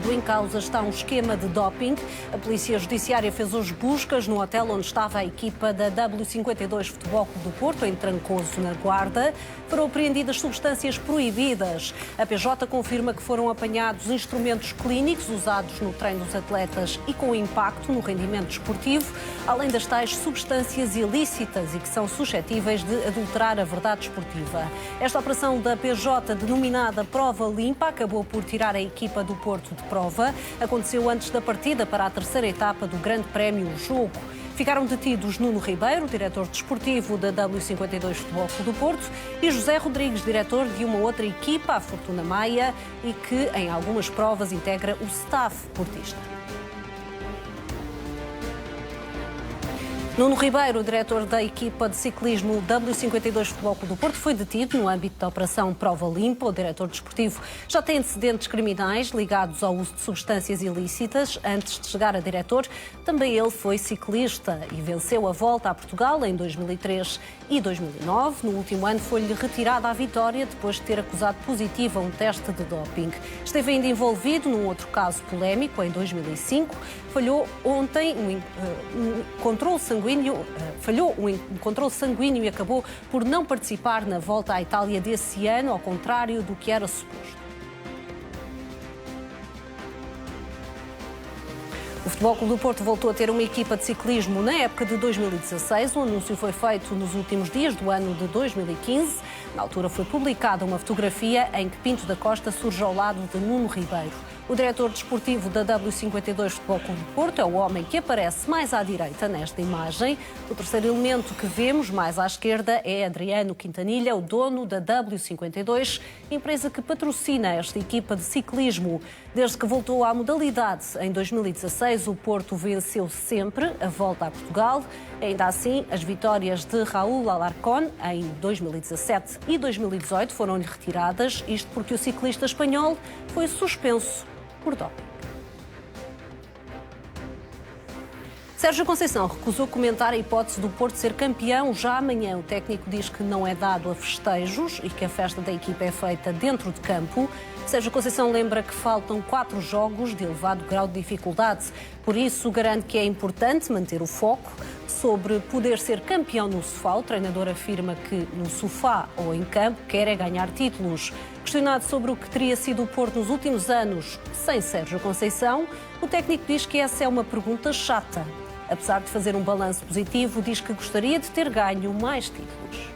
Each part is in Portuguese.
Porto. Em causa está um esquema de doping. A Polícia Judiciária fez hoje buscas no hotel onde estava a equipa da W52 Futebol Clube do Porto, em Trancoso, na Guarda. Foram apreendidas substâncias proibidas. A PJ confirma que foram apanhados instrumentos clínicos usados no treino dos atletas e com impacto no rendimento desportivo, além das tais substâncias ilícitas e que são suscetíveis de adulterar a verdade desportiva. Esta operação da PJ, denominada Prova Limpa, acabou por tirar a equipa do Porto de prova. Aconteceu antes da partida para a terceira etapa do Grande Prémio Jogo. Ficaram detidos Nuno Ribeiro, diretor desportivo da W52 Futebol Clube do Porto, e José Rodrigues, diretor de uma outra equipa, a Fortuna Maia, e que em algumas provas integra o staff portista. Nuno Ribeiro, diretor da equipa de ciclismo W52 Futebol Clube do Porto, foi detido no âmbito da Operação Prova Limpa. O diretor desportivo já tem antecedentes criminais ligados ao uso de substâncias ilícitas. Antes de chegar a diretor, também ele foi ciclista e venceu a Volta a Portugal em 2003 e 2009. No último ano foi-lhe retirada a vitória depois de ter acusado positivo a um teste de doping. Esteve ainda envolvido num outro caso polémico em 2005. Falhou ontem um controle sanguíneo e acabou por não participar na Volta à Itália desse ano, ao contrário do que era suposto. O Futebol Clube do Porto voltou a ter uma equipa de ciclismo na época de 2016. O anúncio foi feito nos últimos dias do ano de 2015. Na altura foi publicada uma fotografia em que Pinto da Costa surge ao lado de Nuno Ribeiro. O diretor desportivo da W52 Futebol Clube do Porto é o homem que aparece mais à direita nesta imagem. O terceiro elemento que vemos mais à esquerda é Adriano Quintanilha, o dono da W52, empresa que patrocina esta equipa de ciclismo. Desde que voltou à modalidade em 2016, o Porto venceu sempre a Volta a Portugal. Ainda assim, as vitórias de Raúl Alarcón em 2017 e 2018 foram-lhe retiradas, isto porque o ciclista espanhol foi suspenso por doping. Sérgio Conceição recusou comentar a hipótese do Porto ser campeão já amanhã. O técnico diz que não é dado a festejos e que a festa da equipa é feita dentro de campo. Sérgio Conceição lembra que faltam 4 jogos de elevado grau de dificuldade. Por isso, garante que é importante manter o foco. Sobre poder ser campeão no sofá, o treinador afirma que no sofá ou em campo quer é ganhar títulos. Questionado sobre o que teria sido o Porto nos últimos anos sem Sérgio Conceição, o técnico diz que essa é uma pergunta chata. Apesar de fazer um balanço positivo, diz que gostaria de ter ganho mais títulos.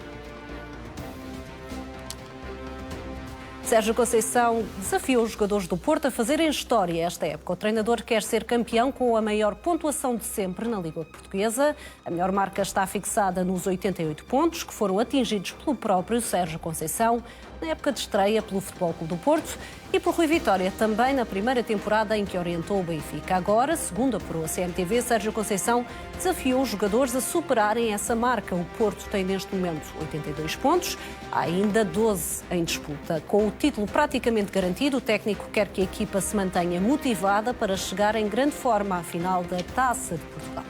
Sérgio Conceição desafiou os jogadores do Porto a fazerem história esta época. O treinador quer ser campeão com a maior pontuação de sempre na Liga Portuguesa. A melhor marca está fixada nos 88 pontos, que foram atingidos pelo próprio Sérgio Conceição na época de estreia pelo Futebol Clube do Porto e por Rui Vitória, também na primeira temporada em que orientou o Benfica. Agora, segundo apurou a CMTV, Sérgio Conceição desafiou os jogadores a superarem essa marca. O Porto tem neste momento 82 pontos, há ainda 12 em disputa. Com o título praticamente garantido, o técnico quer que a equipa se mantenha motivada para chegar em grande forma à final da Taça de Portugal.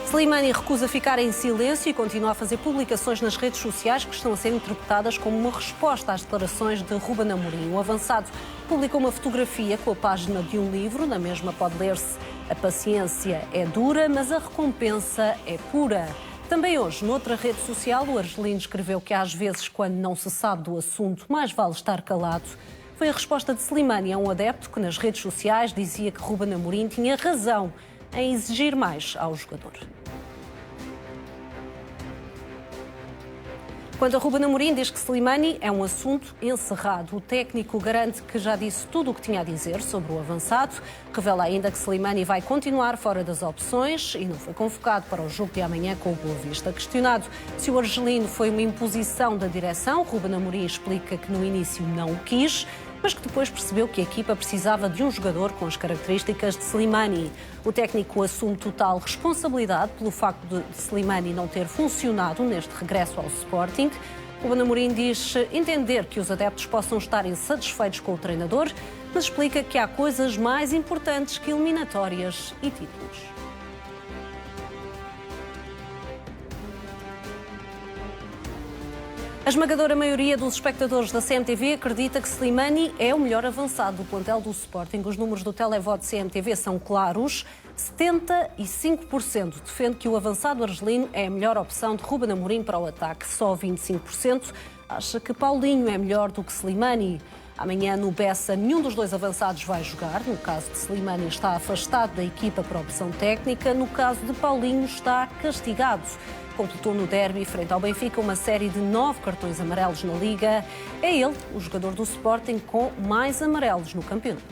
Slimani recusa ficar em silêncio e continua a fazer publicações nas redes sociais que estão a ser interpretadas como uma resposta às declarações de Ruben Amorim. O avançado publicou uma fotografia com a página de um livro. Na mesma pode ler-se: a paciência é dura, mas a recompensa é pura. Também hoje, noutra rede social, o argelino escreveu que às vezes, quando não se sabe do assunto, mais vale estar calado. Foi a resposta de Slimani a um adepto que nas redes sociais dizia que Ruben Amorim tinha razão em exigir mais ao jogador. Quanto a Ruben Amorim, diz que Slimani é um assunto encerrado. O técnico garante que já disse tudo o que tinha a dizer sobre o avançado. Revela ainda que Slimani vai continuar fora das opções e não foi convocado para o jogo de amanhã com o Boa Vista. Questionado se o argelino foi uma imposição da direção, Ruben Amorim explica que no início não o quis, mas que depois percebeu que a equipa precisava de um jogador com as características de Slimani. O técnico assume total responsabilidade pelo facto de Slimani não ter funcionado neste regresso ao Sporting. Ruben Amorim diz entender que os adeptos possam estar insatisfeitos com o treinador, mas explica que há coisas mais importantes que eliminatórias e títulos. A esmagadora maioria dos espectadores da CMTV acredita que Slimani é o melhor avançado do plantel do Sporting. Os números do televoto CMTV são claros. 75% defende que o avançado argelino é a melhor opção de Ruben Amorim para o ataque. Só 25% acha que Paulinho é melhor do que Slimani. Amanhã, no Bessa, nenhum dos dois avançados vai jogar. No caso de Slimani, está afastado da equipa por opção técnica. No caso de Paulinho, está castigado. Completou no derby, frente ao Benfica, uma série de 9 cartões amarelos na Liga. É ele, o jogador do Sporting, com mais amarelos no campeonato.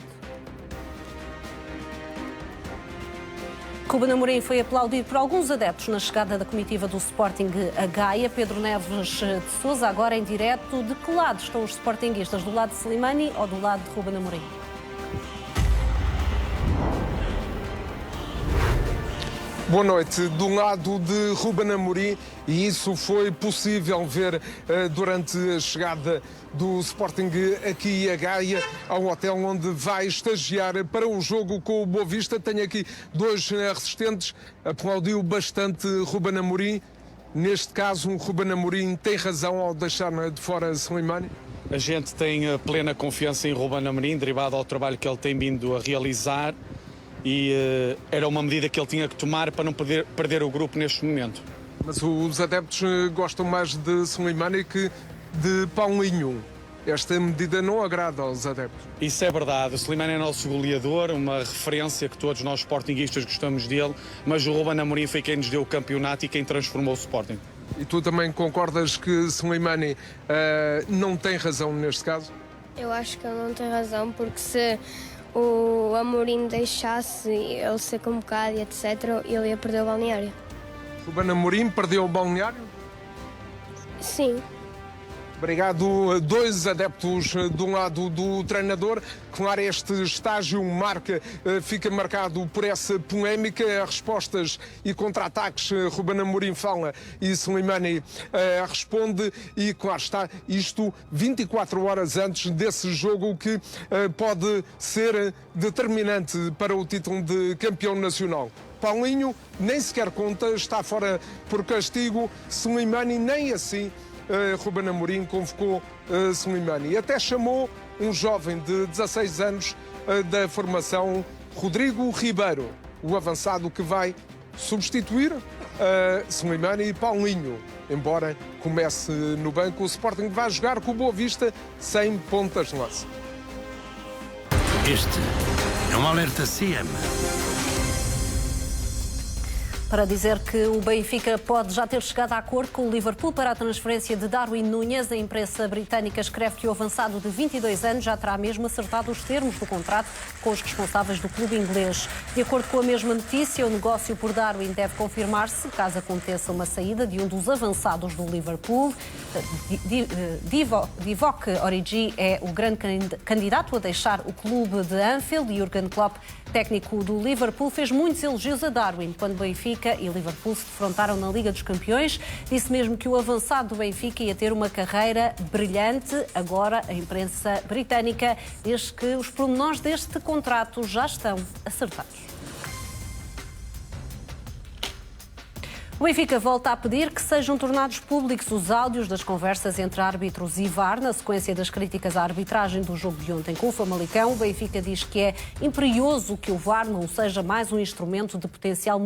Ruben Amorim foi aplaudido por alguns adeptos na chegada da comitiva do Sporting a Gaia. Pedro Neves de Sousa, agora em direto. De que lado estão os sportinguistas? Do lado de Slimani ou do lado de Ruben Amorim? Boa noite. Do lado de Ruben Amorim, e isso foi possível ver durante a chegada do Sporting aqui a Gaia, ao hotel onde vai estagiar para o jogo com o Boa Vista. Tenho aqui dois resistentes. Aplaudiu bastante Ruben Amorim. Neste caso, Ruben Amorim tem razão ao deixar de fora Slimani? A gente tem plena confiança em Ruben Amorim, derivado ao trabalho que ele tem vindo a realizar. E era uma medida que ele tinha que tomar para não perder o grupo neste momento. Mas os adeptos gostam mais de Slimani que de Paulinho. Esta medida não agrada aos adeptos. Isso é verdade. O Slimani é nosso goleador, uma referência que todos nós sportinguistas gostamos dele, mas o Ruben Amorim foi quem nos deu o campeonato e quem transformou o Sporting. E tu também concordas que Slimani não tem razão neste caso? Eu acho que ele não tem razão, porque se o Amorim deixasse ele ser convocado e etc., ele ia perder o balneário. Ruben Amorim perdeu o balneário? Sim. Obrigado. Dois adeptos do lado do treinador. Claro, este estágio fica marcado por essa polémica, respostas e contra-ataques. Ruben Amorim fala e Slimani responde. E claro está, isto 24 horas antes desse jogo que pode ser determinante para o título de campeão nacional. Paulinho nem sequer conta, está fora por castigo. Slimani nem assim. Ruben Amorim convocou Slimani. E até chamou um jovem de 16 anos da formação, Rodrigo Ribeiro, o avançado que vai substituir Slimani e Paulinho. Embora comece no banco, o Sporting vai jogar com o Boa Vista sem pontas de lança. Este é um alerta CM. Para dizer que o Benfica pode já ter chegado a acordo com o Liverpool para a transferência de Darwin Núñez, a imprensa britânica escreve que o avançado de 22 anos já terá mesmo acertado os termos do contrato com os responsáveis do clube inglês. De acordo com a mesma notícia, o negócio por Darwin deve confirmar-se caso aconteça uma saída de um dos avançados do Liverpool. Divock Origi é o grande candidato a deixar o clube de Anfield. Jürgen Klopp, técnico do Liverpool, fez muitos elogios a Darwin quando Benfica e Liverpool se defrontaram na Liga dos Campeões. Disse mesmo que o avançado do Benfica ia ter uma carreira brilhante. Agora, a imprensa britânica diz que os pormenores deste contrato já estão acertados. O Benfica volta a pedir que sejam tornados públicos os áudios das conversas entre árbitros e VAR na sequência das críticas à arbitragem do jogo de ontem com o Famalicão. O Benfica diz que é imperioso que o VAR não seja mais um instrumento de potencial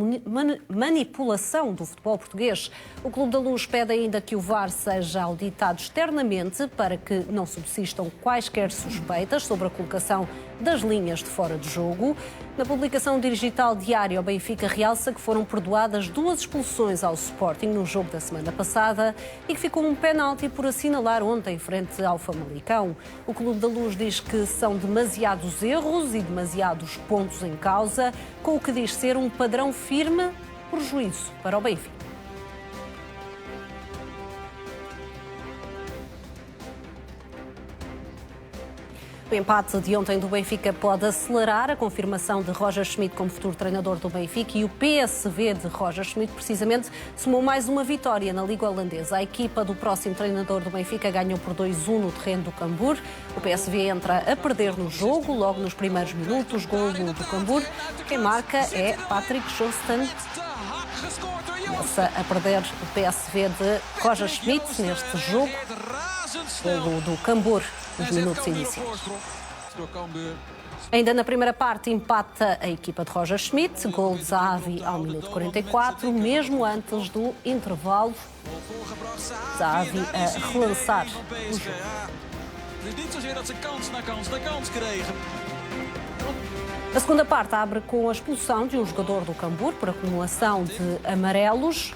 manipulação do futebol português. O Clube da Luz pede ainda que o VAR seja auditado externamente para que não subsistam quaisquer suspeitas sobre a colocação das linhas de fora de jogo. Na publicação digital diária, o Benfica realça que foram perdoadas 2 expulsões ao Sporting no jogo da semana passada e que ficou um penalti por assinalar ontem frente ao Famalicão. O Clube da Luz diz que são demasiados erros e demasiados pontos em causa, com o que diz ser um padrão firme prejuízo para o Benfica. O empate de ontem do Benfica pode acelerar a confirmação de Roger Schmidt como futuro treinador do Benfica e o PSV de Roger Schmidt, precisamente, somou mais uma vitória na Liga Holandesa. A equipa do próximo treinador do Benfica ganhou por 2-1 no terreno do Cambuur. O PSV entra a perder no jogo, logo nos primeiros minutos, golo do Cambuur. Quem marca é Patrick Johnston. Começa a perder o PSV de Roger Schmidt neste jogo. Golo do Cambuur nos minutos iniciais. Ainda na primeira parte, empata a equipa de Roger Schmidt, gol de Zahavi ao minuto 44, mesmo antes do intervalo. Zahavi a relançar o jogo. A segunda parte abre com a expulsão de um jogador do Cambuur por acumulação de amarelos.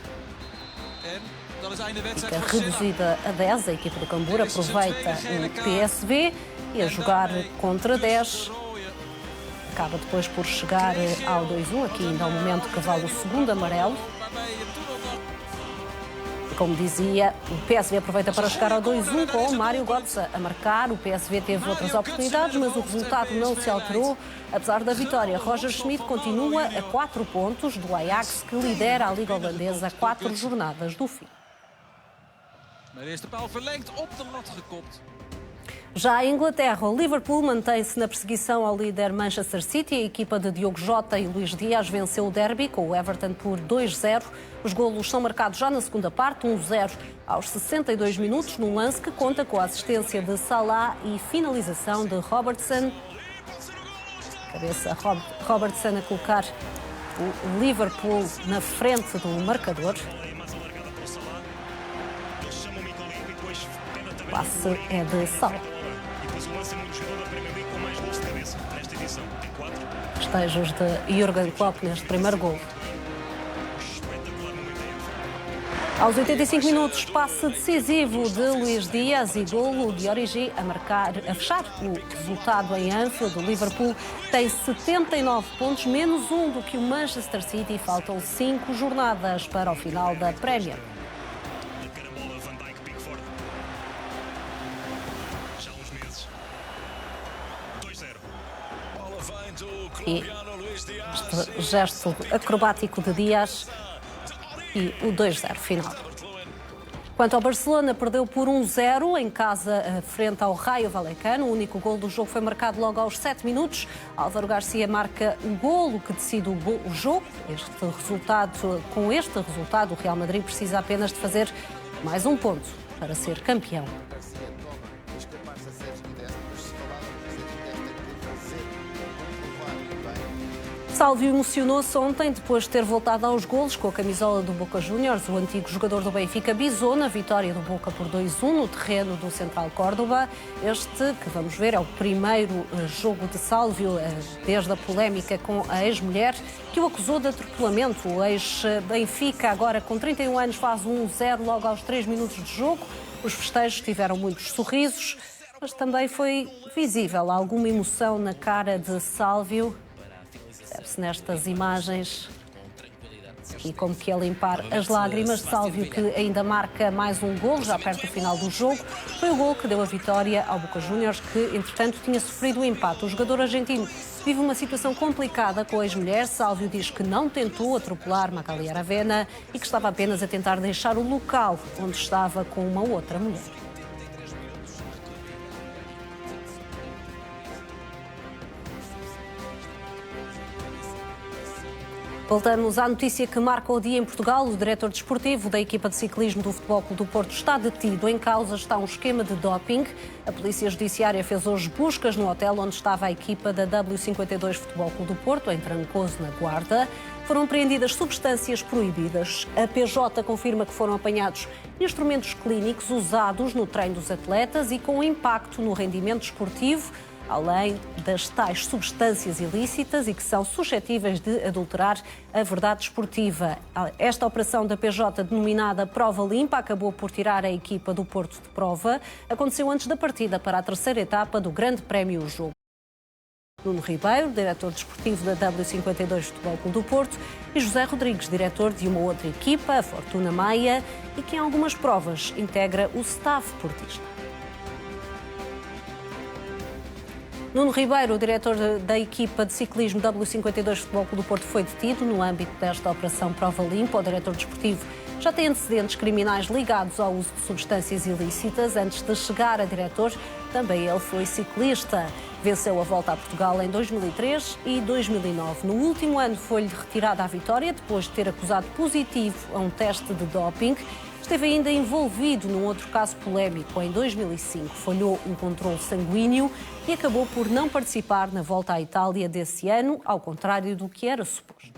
Fica reduzida a 10, a equipa do Cambuur aproveita o PSV e a jogar contra 10. Acaba depois por chegar ao 2-1, aqui ainda ao momento que vale o segundo amarelo. Como dizia, o PSV aproveita para chegar ao 2-1 com Mário Götze a marcar. O PSV teve outras oportunidades, mas o resultado não se alterou. Apesar da vitória, Roger Schmidt continua a 4 pontos do Ajax, que lidera a Liga Holandesa a 4 jornadas do fim. Já em Inglaterra, o Liverpool mantém-se na perseguição ao líder Manchester City. A equipa de Diogo Jota e Luís Dias venceu o derby com o Everton por 2-0. Os golos são marcados já na segunda parte, 1-0 aos 62 minutos, num lance que conta com a assistência de Salah e finalização de Robertson. Cabeça Robertson a colocar o Liverpool na frente do marcador. O passe é de Salah. Festejos de Jürgen Klopp neste primeiro gol. Aos 85 minutos, passe decisivo de Luís Dias e golo de Origi a fechar o resultado em Anfield. O Liverpool tem 79 pontos, menos um do que o Manchester City. Faltam 5 jornadas para o final da Premier. E este gesto acrobático de Dias e o 2-0 final. Quanto ao Barcelona, perdeu por 1-0 em casa frente ao Rayo Vallecano. O único golo do jogo foi marcado logo aos 7 minutos. Álvaro Garcia marca o golo que decide o jogo. Com este resultado, o Real Madrid precisa apenas de fazer mais um ponto para ser campeão. Sálvio emocionou-se ontem depois de ter voltado aos golos com a camisola do Boca Juniors. O antigo jogador do Benfica bisou na vitória do Boca por 2-1 no terreno do Central Córdoba. Este, que vamos ver, é o primeiro jogo de Sálvio desde a polémica com a ex-mulher, que o acusou de atropelamento. O ex-Benfica, agora com 31 anos, faz 1-0 logo aos 3 minutos de jogo. Os festejos tiveram muitos sorrisos, mas também foi visível alguma emoção na cara de Sálvio. Percebe-se nestas imagens e como que a limpar as lágrimas. Sálvio, que ainda marca mais um golo já perto do final do jogo. Foi o golo que deu a vitória ao Boca Juniors, que entretanto tinha sofrido o empate. O jogador argentino vive uma situação complicada com a ex-mulher. Sálvio diz que não tentou atropelar Magali Aravena e que estava apenas a tentar deixar o local onde estava com uma outra mulher. Voltamos à notícia que marca o dia em Portugal. O diretor desportivo da equipa de ciclismo do Futebol Clube do Porto está detido. Em causa está um esquema de doping. A Polícia Judiciária fez hoje buscas no hotel onde estava a equipa da W52 Futebol Clube do Porto, em Trancoso, na Guarda. Foram apreendidas substâncias proibidas. A PJ confirma que foram apanhados instrumentos clínicos usados no treino dos atletas e com impacto no rendimento desportivo, além das tais substâncias ilícitas e que são suscetíveis de adulterar a verdade desportiva. Esta operação da PJ, denominada Prova Limpa, acabou por tirar a equipa do Porto de prova. Aconteceu antes da partida para a terceira etapa do Grande Prémio Jogo. Nuno Ribeiro, diretor desportivo da W52 Futebol Clube do Porto, e José Rodrigues, diretor de uma outra equipa, a Fortuna Maia, e que em algumas provas integra o staff portista. Nuno Ribeiro, o diretor da equipa de ciclismo W52 Futebol Clube do Porto, foi detido no âmbito desta operação Prova Limpa. O diretor desportivo já tem antecedentes criminais ligados ao uso de substâncias ilícitas. Antes de chegar a diretor, também ele foi ciclista. Venceu a Volta a Portugal em 2003 e 2009. No último ano foi-lhe retirada a vitória depois de ter acusado positivo a um teste de doping. esteve ainda envolvido num outro caso polémico. Em 2005, falhou um controle sanguíneo e acabou por não participar na volta à Itália desse ano, ao contrário do que era suposto.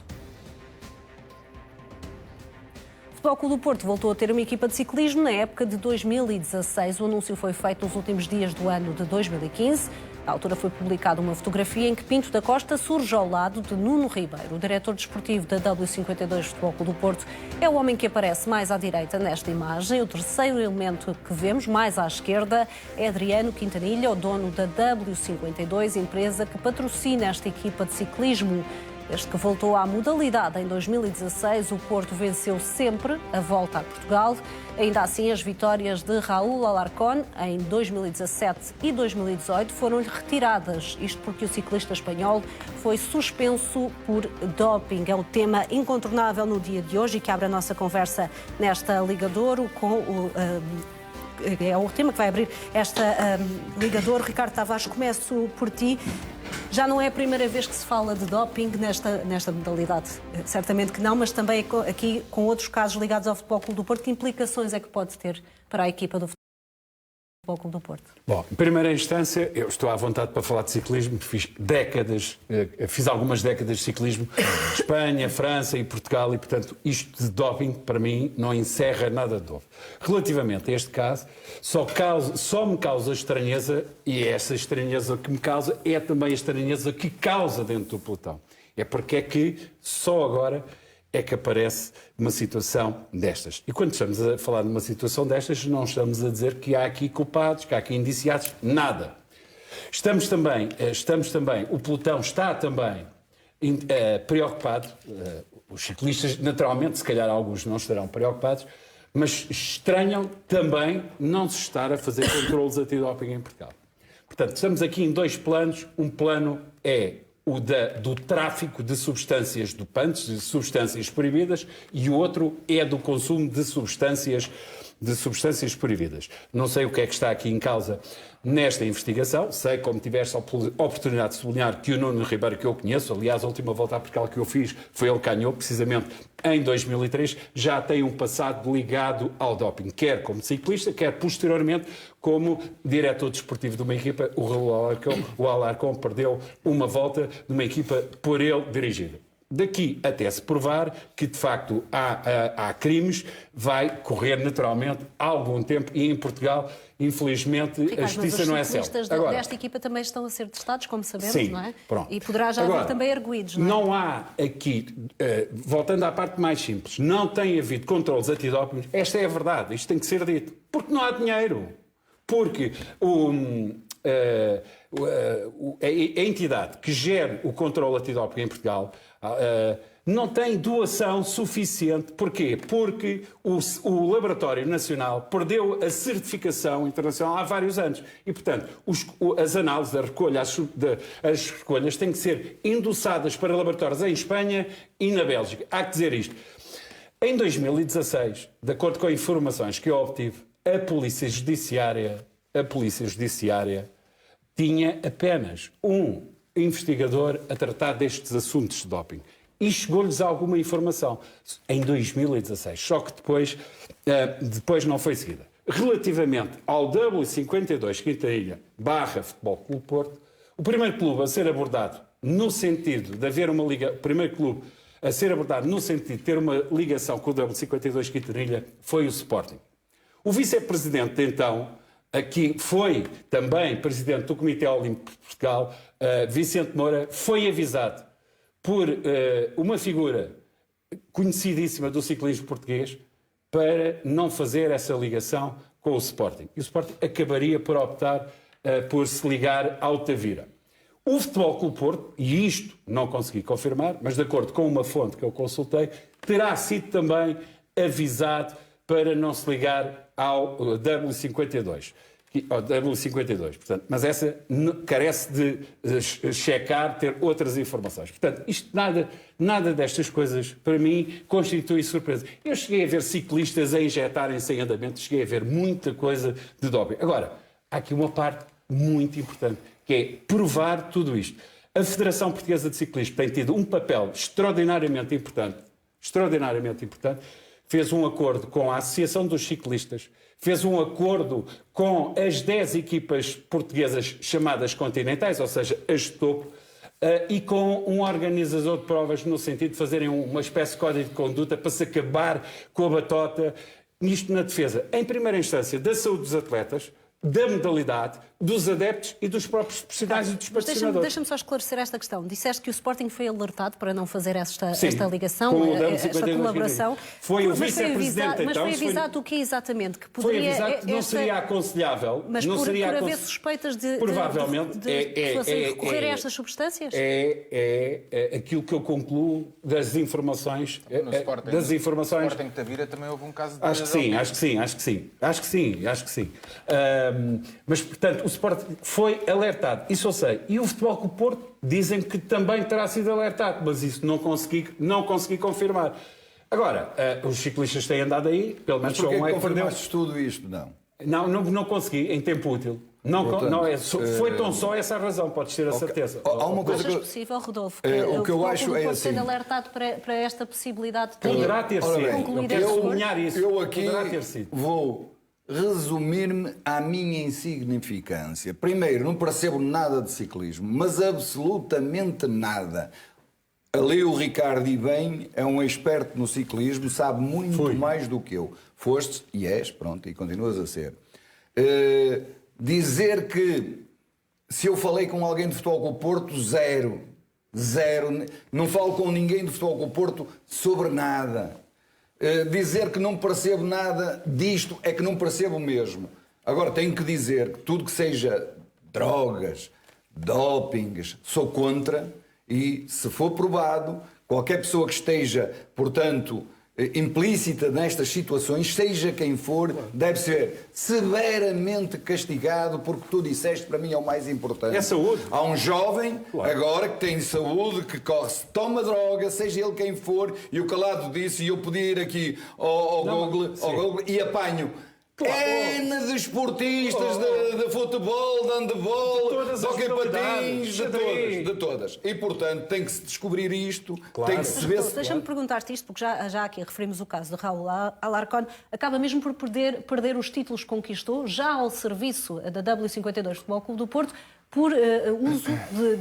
O Futebol Clube do Porto voltou a ter uma equipa de ciclismo na época de 2016. O anúncio foi feito nos últimos dias do ano de 2015. Na altura foi publicada uma fotografia em que Pinto da Costa surge ao lado de Nuno Ribeiro. O diretor desportivo da W52 Futebol Clube do Porto é o homem que aparece mais à direita nesta imagem. O terceiro elemento que vemos mais à esquerda é Adriano Quintanilha, o dono da W52, empresa que patrocina esta equipa de ciclismo. Desde que voltou à modalidade em 2016, o Porto venceu sempre a volta a Portugal. Ainda assim, as vitórias de Raúl Alarcón em 2017 e 2018 foram-lhe retiradas. Isto porque o ciclista espanhol foi suspenso por doping. É o tema incontornável no dia de hoje e que abre a nossa conversa nesta Liga de Ouro com é o tema que vai abrir esta Liga de Ouro. Ricardo Tavares, começo por ti. Já não é a primeira vez que se fala de doping nesta modalidade. Certamente que não, mas também aqui com outros casos ligados ao Futebol Clube do Porto. Que implicações é que pode ter para a equipa do Futebol Clube do Porto? Bom, em primeira instância, eu estou à vontade para falar de ciclismo. Fiz algumas décadas de ciclismo. Espanha, França e Portugal. E, portanto, isto de doping, para mim, não encerra nada de novo. Relativamente a este caso, só me causa estranheza, e essa estranheza que me causa é também a estranheza que causa dentro do pelotão. É porque é que só agora é que aparece uma situação destas. E quando estamos a falar de uma situação destas, não estamos a dizer que há aqui culpados, que há aqui indiciados, nada. Estamos também, o pelotão está também preocupado, os ciclistas, naturalmente, se calhar alguns não estarão preocupados, mas estranham também não se estar a fazer controles antidoping em Portugal. Portanto, estamos aqui em dois planos. Um plano é o do tráfico de substâncias dopantes, de substâncias proibidas, e o outro é do consumo de substâncias proibidas. Não sei o que é que está aqui em causa nesta investigação. Sei, como tiveste a oportunidade de sublinhar, que o Nuno Ribeiro, que eu conheço, aliás, a última volta a Portugal que eu fiz foi ele que ganhou, precisamente em 2003, já tem um passado ligado ao doping, quer como ciclista, quer posteriormente como diretor desportivo de uma equipa. O Alarcón perdeu uma volta de uma equipa por ele dirigida. Daqui até se provar que, de facto, há crimes, vai correr naturalmente algum tempo e em Portugal, infelizmente, Ricardo, a justiça não é célere. Os ciclistas desta equipa também estão a ser testados, como sabemos, sim, não é? Pronto. E poderá já haver também arguidos, não é? Não há aqui, voltando à parte mais simples, não tem havido controles antidoping. Esta é a verdade, isto tem que ser dito. Porque não há dinheiro. Porque a entidade que gera o controle antidoping em Portugal não tem doação suficiente. Porquê? Porque o Laboratório Nacional perdeu a certificação internacional há vários anos. E, portanto, as análises da recolha, as recolhas têm que ser endossadas para laboratórios em Espanha e na Bélgica. Há que dizer isto. Em 2016, de acordo com informações que eu obtive, a Polícia Judiciária tinha apenas um investigador a tratar destes assuntos de doping. E chegou-lhes alguma informação em 2016, só que depois não foi seguida. Relativamente ao W52 Quintanilha / Futebol Clube Porto, o primeiro clube a ser abordado no sentido de haver uma liga, o primeiro clube a ser abordado no sentido de ter uma ligação com o W52 Quintanilha foi o Sporting. O vice-presidente, então, aqui foi também presidente do Comitê Olímpico de Portugal, Vicente Moura, foi avisado por uma figura conhecidíssima do ciclismo português para não fazer essa ligação com o Sporting. E o Sporting acabaria por optar por se ligar ao Tavira. O Futebol Clube Porto, e isto não consegui confirmar, mas de acordo com uma fonte que eu consultei, terá sido também avisado para não se ligar ao W52. Portanto, mas essa carece de checar, ter outras informações. Portanto, isto nada destas coisas, para mim, constitui surpresa. Eu cheguei a ver ciclistas a injetarem-se em andamento, cheguei a ver muita coisa de doping. Agora, há aqui uma parte muito importante, que é provar tudo isto. A Federação Portuguesa de Ciclismo tem tido um papel extraordinariamente importante, fez um acordo com a Associação dos Ciclistas, fez um acordo com as 10 equipas portuguesas chamadas continentais, ou seja, as de topo, e com um organizador de provas no sentido de fazerem uma espécie de código de conduta para se acabar com a batota, isto na defesa, em primeira instância, da saúde dos atletas, da modalidade, dos adeptos e dos próprios profissionais e dos patrocinadores. Deixa-me só esclarecer esta questão. Disseste que o Sporting foi alertado para não fazer esta ligação, com o esta colaboração. Foi o vice-presidente, mas foi avisado o que exatamente? Que poderia, foi avisado que não seria aconselhável. Mas não por haver suspeitas de fossem recorrer a estas substâncias? É aquilo que eu concluo das informações. No Sporting, das informações. No Sporting Tavira também houve um caso de... Acho que sim. Mas, portanto, o Sporting foi alertado, isso eu sei. E o Futebol Clube do Porto dizem que também terá sido alertado, mas isso não consegui confirmar. Agora, os ciclistas têm andado aí, pelo menos só um é que confirmaste tudo isto, não? Não consegui, em tempo útil. Foi tão só essa a razão, podes ter a certeza. Há uma coisa Achas possível, Rodolfo, o que eu acho é pode assim, ser alertado para esta possibilidade de poderá ter sido. concluir Eu sublinhar isso. Eu aqui poderá ter sido. vou resumir-me à minha insignificância. Primeiro, não percebo nada de ciclismo, mas absolutamente nada. Ali o Ricardo, e bem, é um experto no ciclismo, sabe muito mais do que eu. Foste e és, pronto, e continuas a ser. Dizer que se eu falei com alguém de Futebol Clube do Porto, zero. Não falo com ninguém de Futebol Clube do Porto sobre nada. Dizer que não percebo nada disto é que não percebo mesmo. Agora, tenho que dizer que tudo que seja drogas, dopings, sou contra, e se for provado, qualquer pessoa que esteja, portanto, implícita nestas situações, seja quem for, deve ser severamente castigado, porque tu disseste, para mim é o mais importante. É saúde. Há um jovem, agora, que tem saúde, que corre, toma droga, seja ele quem for, e o Calado disse, e eu podia ir aqui ao Google e apanho N de esportistas de futebol, de handebol, de hockey patins, de todas. E, portanto, tem que se descobrir isto, tem que se ver... Deixa-me perguntar-te isto, porque já aqui referimos o caso de Raul Alarcón, acaba mesmo por perder os títulos que conquistou, já ao serviço da W52 Futebol Clube do Porto, por uso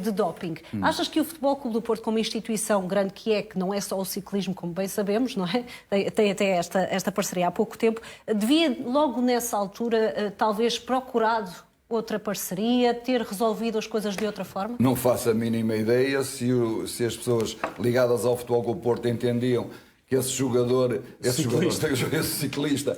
de doping. Achas que o Futebol Clube do Porto, como instituição grande que não é só o ciclismo, como bem sabemos, não é? Tem até esta parceria há pouco tempo, devia logo nessa altura talvez procurado outra parceria, ter resolvido as coisas de outra forma? Não faço a mínima ideia se as pessoas ligadas ao Futebol Clube do Porto entendiam que esse ciclista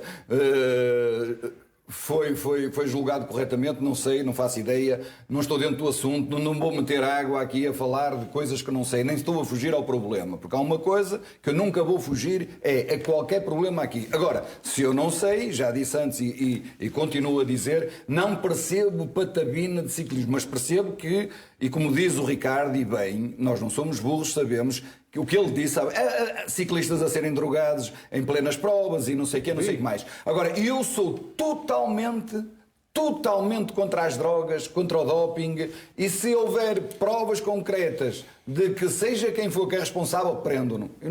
foi julgado corretamente, não sei, não faço ideia, não estou dentro do assunto, não vou meter água aqui a falar de coisas que não sei, nem estou a fugir ao problema, porque há uma coisa que eu nunca vou fugir, é qualquer problema aqui. Agora, se eu não sei, já disse antes e continuo a dizer, não percebo patabina de ciclismo, mas percebo que, e como diz o Ricardo, e bem, nós não somos burros, sabemos que o que ele disse, sabe, ciclistas a serem drogados em plenas provas e não sei o que, não sei o que mais. Agora, eu sou totalmente contra as drogas, contra o doping, e se houver provas concretas de que seja quem for que é responsável, prendo-no. Eu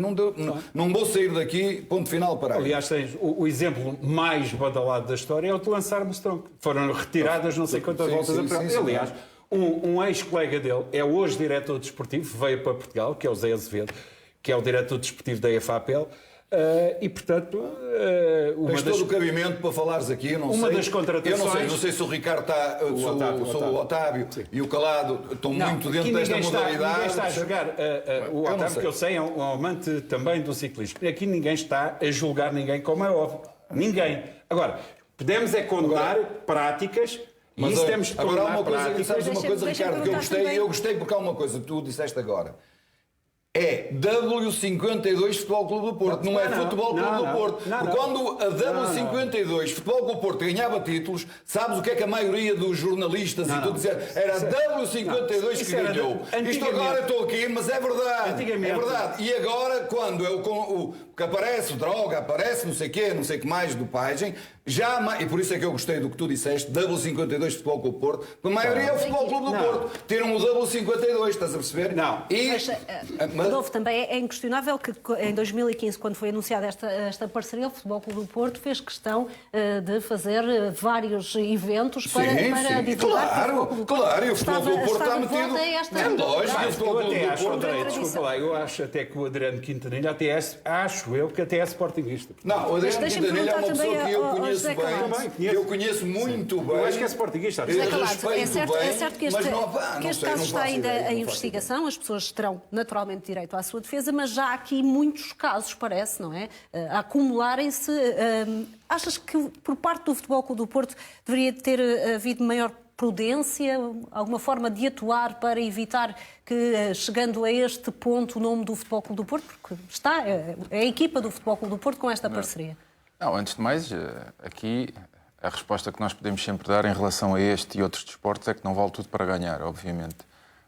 não vou sair daqui, ponto final, para aí. Aliás, tens o exemplo mais badalado da história é o de Lance Armstrong. Foram retiradas não sei quantas voltas a prova. Aliás, um ex-colega dele é hoje diretor desportivo, veio para Portugal, que é o Zé Azevedo, que é o diretor desportivo da EFAPEL, e, portanto... Tens todo o cabimento para falares aqui, não sei. Uma das contratações... Eu não sei se o Ricardo está... O Otávio e o Calado estão muito dentro desta modalidade. Ninguém está a jogar... o Otávio, que eu sei, é um amante também do ciclismo. Aqui ninguém está a julgar ninguém, como é óbvio. Ninguém. Agora, podemos condenar práticas... Mas isso temos que agora há uma coisa, práticas. sabes uma coisa, Ricardo, que eu gostei porque há uma coisa que tu disseste agora. É W52 Futebol Clube do Porto, não é Futebol Clube do Porto. Porque quando a W52 Futebol Clube do Porto ganhava títulos, sabes o que é que a maioria dos jornalistas e tudo dizer? Era a W52 que ganhou. Isto agora estou aqui, mas é verdade. É verdade. E agora, quando é o que aparece droga, aparece não sei o quê, não sei o que mais, dopagem, e por isso é que eu gostei do que tu disseste, W52 Futebol Clube do Porto, a maioria é o Futebol Clube do Porto. Tiram o W52, estás a perceber? Não. Rodolfo, também é inquestionável que em 2015, quando foi anunciada esta parceria, o Futebol Clube do Porto fez questão de fazer vários eventos para divulgar. Claro, e o Futebol Clube do Porto está metido. É lógico, o Futebol Clube do Porto. Desculpa lá, eu acho até que o Adriano Quintanilha acho eu que até é sportinguista. Não, o Adriano Quintanilha é uma pessoa que eu conheço bem, que eu conheço muito bem. Eu acho que é sportinguista. É certo que este caso está ainda em investigação, as pessoas terão naturalmente direito à sua defesa, mas já há aqui muitos casos, parece, não é? A acumularem-se. Achas que por parte do Futebol Clube do Porto deveria ter havido maior prudência, alguma forma de atuar para evitar que, chegando a este ponto, o nome do Futebol Clube do Porto, porque está a equipa do Futebol Clube do Porto com esta parceria? Não, antes de mais, aqui a resposta que nós podemos sempre dar em relação a este e outros desportos é que não vale tudo para ganhar, obviamente.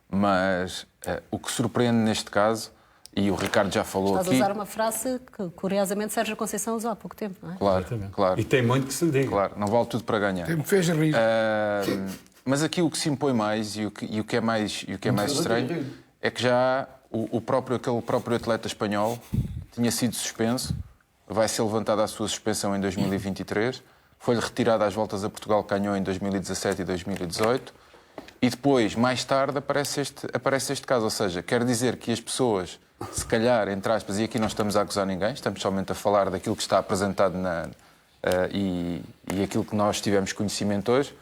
Mas o que surpreende neste caso, e o Ricardo já falou Estás aqui... a usar uma frase que, curiosamente, Sérgio Conceição usou há pouco tempo, não é? Claro. E tem muito que se diga. Claro, não vale tudo para ganhar. Me fez rir. Mas aqui o que se impõe mais e o que é mais estranho é que já aquele próprio atleta espanhol tinha sido suspenso, vai ser levantada a sua suspensão em 2023, foi-lhe retirada às voltas a Portugal que ganhou em 2017 e 2018 e depois, mais tarde, aparece este caso. Ou seja, quer dizer que as pessoas, se calhar, entre aspas, e aqui não estamos a acusar ninguém, estamos somente a falar daquilo que está apresentado e aquilo que nós tivemos conhecimento hoje,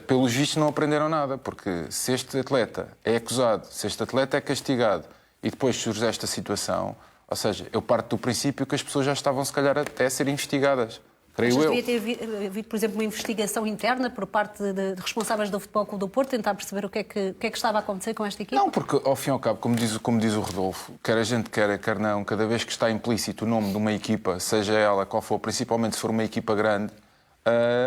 pelos vistos não aprenderam nada, porque se este atleta é acusado, se este atleta é castigado e depois surge esta situação, ou seja, eu parto do princípio que as pessoas já estavam, se calhar, até a ser investigadas. Creio eu. Devia ter havido, por exemplo, uma investigação interna por parte de responsáveis do Futebol Clube do Porto, tentar perceber o que é que estava a acontecer com esta equipa? Não, porque, ao fim e ao cabo, como diz o Rodolfo, quer a gente quer não, cada vez que está implícito o nome de uma equipa, seja ela qual for, principalmente se for uma equipa grande,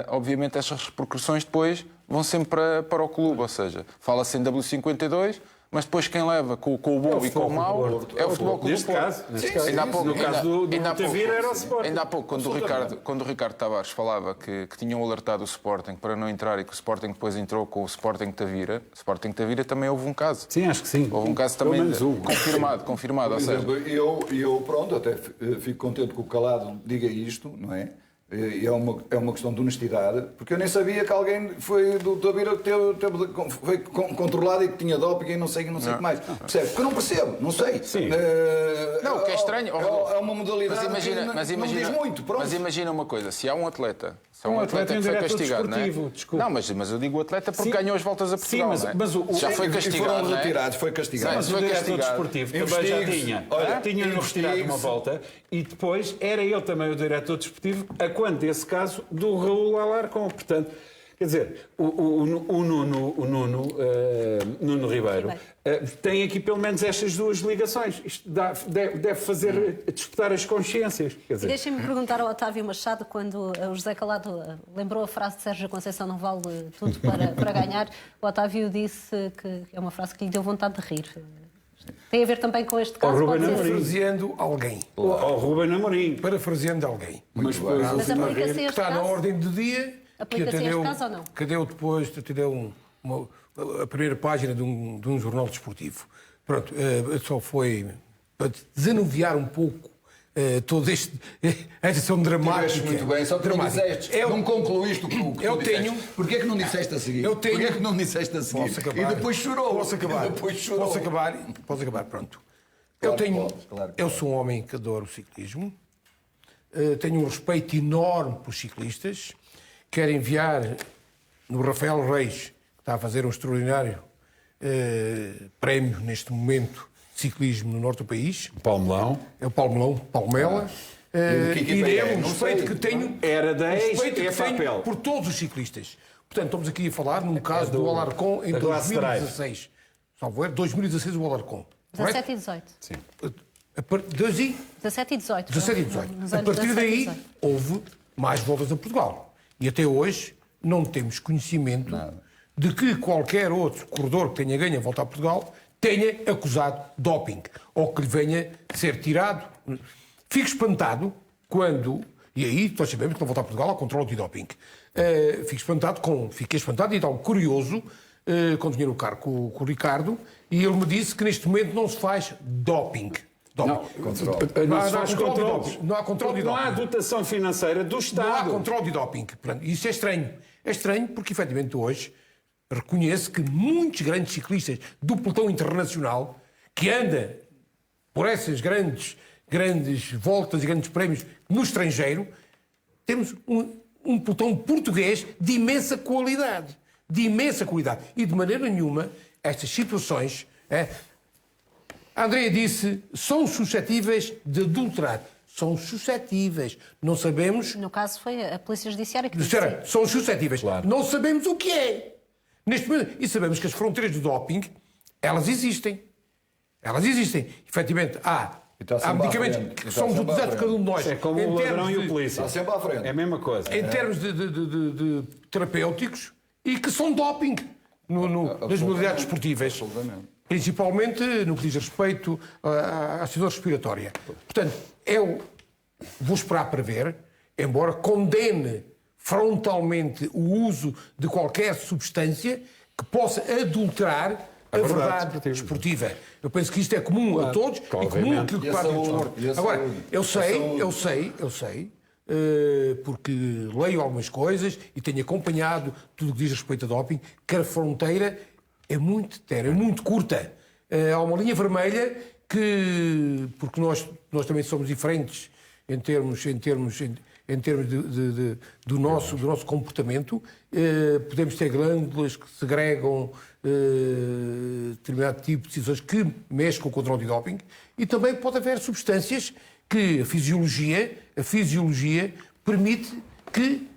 obviamente estas repercussões depois vão sempre para o clube. Ou seja, fala-se em W52, mas depois quem leva com o bom e com o mau é o Futebol Clube do Porto. Neste caso, no caso do Tavira era o Sporting. Ainda há pouco, quando o Ricardo Tavares falava que tinham alertado o Sporting para não entrar e que o Sporting depois entrou com o Sporting Tavira, Sporting Tavira também houve um caso. Sim, acho que sim. Houve um caso também confirmado. Ou seja... Eu, pronto, até fico contente que o Calado diga isto, não é? E é uma questão de honestidade, porque eu nem sabia que alguém foi do Tavira foi controlado e que tinha doping e não sei o que mais. Percebe? Porque eu não percebo, não sei. Sim. Não, o que é estranho... É uma modalidade não diz muito. Pronto. Mas imagina uma coisa, se há um atleta que foi castigado, não é? Não, mas eu digo o atleta porque ganhou as voltas a Portugal, sim, mas já foi castigado, foram retirados, foi castigado. Mas o diretor desportivo também já tinha-lhe retirado uma volta e depois era ele também o diretor desportivo quando esse caso do Raul Alarcón. Portanto, quer dizer, o Nuno Ribeiro tem aqui pelo menos estas duas ligações. Isto deve fazer despertar as consciências. Deixem-me perguntar ao Otávio Machado, quando o José Calado lembrou a frase de Sérgio Conceição, não vale tudo para ganhar, o Otávio disse que é uma frase que lhe deu vontade de rir. Tem a ver também com este caso? Parafraseando alguém. Ao Ruben Amorim. Parafraseando alguém. Mas aplica-se a este está caso? na ordem do dia. Aplica-se a este caso ou não? Que deu depois, a primeira página de um jornal desportivo. Pronto, só foi para desanuviar um pouco toda esta ação dramática. Muito bem, só que não disseste, não concluíste o que tu disseste. Porquê é que não disseste a seguir? Porquê é que não disseste a seguir? Posso acabar? E depois chorou. Posso acabar? Posso acabar, pronto. Eu sou um homem que adoro o ciclismo, tenho um respeito enorme pelos ciclistas, quero enviar no Rafael Reis, que está a fazer um extraordinário prémio neste momento de ciclismo no norte do país. Palmelão. É o Palmela. Iremos, respeito que tenho, era da respeito que tenho por todos os ciclistas. Portanto, estamos aqui a falar num caso do Alarcón em 2016. Salvo erro, 2016 o Alarcón. 17 e 18. Sim. 17 e 18. 17 e 18. A partir daí, houve mais voltas a Portugal. E até hoje não temos conhecimento de que qualquer outro corredor que tenha ganho a volta a Portugal tenha acusado doping ou que lhe venha ser tirado. Fico espantado quando... E aí, nós sabemos que na volta a Portugal há controle de doping. Fiquei espantado e algo curioso quando tinha no carro com o Ricardo, e ele me disse que neste momento não se faz doping. Não se faz controle. Não há controle de doping. Não há dotação financeira do Estado. Não há controle de doping. Portanto, isso é estranho. É estranho porque, efetivamente, hoje reconheço que muitos grandes ciclistas do pelotão internacional que anda por essas grandes voltas e grandes prémios no estrangeiro, temos um pelotão português de imensa qualidade. De imensa qualidade. E de maneira nenhuma, estas situações... A Andrea disse, são suscetíveis de adulterar. São suscetíveis. Não sabemos... No caso foi a Polícia Judiciária que disse. São suscetíveis. Claro. Não sabemos o que é. Neste momento, e sabemos que as fronteiras do doping, elas existem. Elas existem. Efetivamente, há medicamentos que são utilizados por cada um de nós. É como o ladrão e o polícia. Está sempre à frente. É a mesma coisa. Em termos de terapêuticos e que são doping nas modalidades esportivas. Absolutamente. Principalmente no que diz respeito à situação respiratória. Portanto, eu vou esperar para ver, embora condene frontalmente o uso de qualquer substância que possa adulterar a verdade esportiva. Eu penso que isto é comum a todos e comum aquilo que faz o desporto. Agora, eu sei, porque leio algumas coisas e tenho acompanhado tudo o que diz respeito a doping, que a fronteira é muito terra, é muito curta. Há uma linha vermelha que, porque nós também somos diferentes em termos do nosso comportamento, podemos ter glândulas que segregam determinado tipo de decisões que mexem com o controle de doping, e também pode haver substâncias que a fisiologia permite que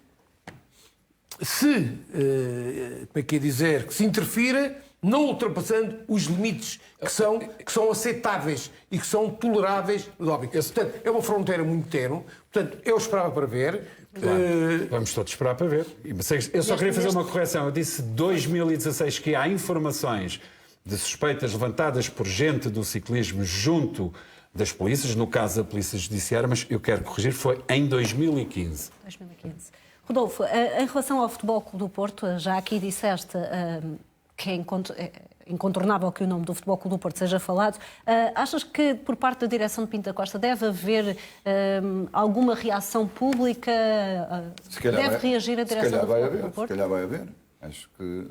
que se interfira, não ultrapassando os limites que são aceitáveis e que são toleráveis no doping. Portanto, é uma fronteira muito tenue. Portanto, eu esperava para ver. Claro. Vamos todos esperar para ver. Eu só queria fazer uma correção. Eu disse 2016 que há informações de suspeitas levantadas por gente do ciclismo junto das polícias, no caso da Polícia Judiciária, mas eu quero corrigir, foi em 2015. 2015. Rodolfo, em relação ao Futebol Clube do Porto, já aqui disseste que é incontornável que o nome do Futebol Clube do Porto seja falado. Achas que, por parte da direção de Pinto da Costa, deve haver alguma reação pública? Deve reagir a direção do Futebol Clube do Porto? Se calhar vai haver. Acho que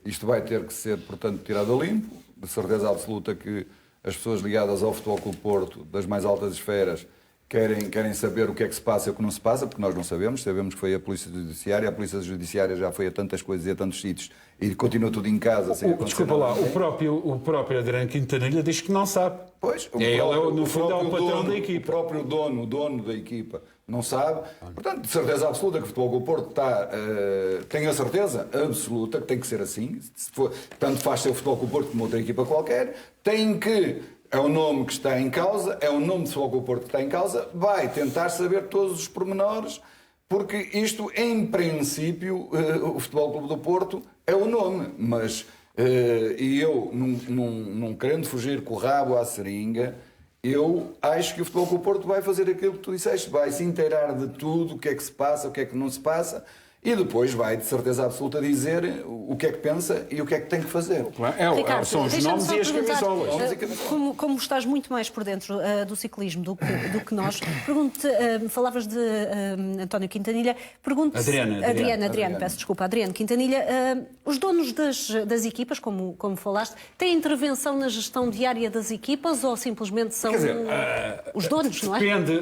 isto vai ter que ser, portanto, tirado a limpo. De certeza absoluta que as pessoas ligadas ao Futebol Clube do Porto, das mais altas esferas, querem saber o que é que se passa e o que não se passa, porque nós não sabemos. Sabemos que foi a Polícia Judiciária. A Polícia Judiciária já foi a tantas coisas e a tantos sítios e continua tudo em casa. Desculpa lá, o próprio Adriano Quintanilha diz que não sabe. Pois, no fundo é o patrão da equipa. O próprio dono da equipa não sabe. Portanto, de certeza absoluta que o Futebol Clube do Porto tem a certeza absoluta que tem que ser assim. Tanto faz ser o Futebol Clube do Porto como outra equipa qualquer. É o nome que está em causa, é o nome de Futebol Clube do Porto que está em causa, vai tentar saber todos os pormenores, porque isto, em princípio, o Futebol Clube do Porto é o nome, mas e eu, não querendo fugir com o rabo à seringa, eu acho que o Futebol Clube do Porto vai fazer aquilo que tu disseste, vai se inteirar de tudo, o que é que se passa, o que é que não se passa, e depois vai, de certeza absoluta, dizer o que é que pensa e o que é que tem que fazer. Ricardo, são os nomes e as camisolas. Como estás muito mais por dentro do ciclismo do que nós, falavas de António Quintanilha, Adriano, peço desculpa, Adriano Quintanilha, os donos das equipas, como falaste, têm intervenção na gestão diária das equipas ou simplesmente são os donos, não é?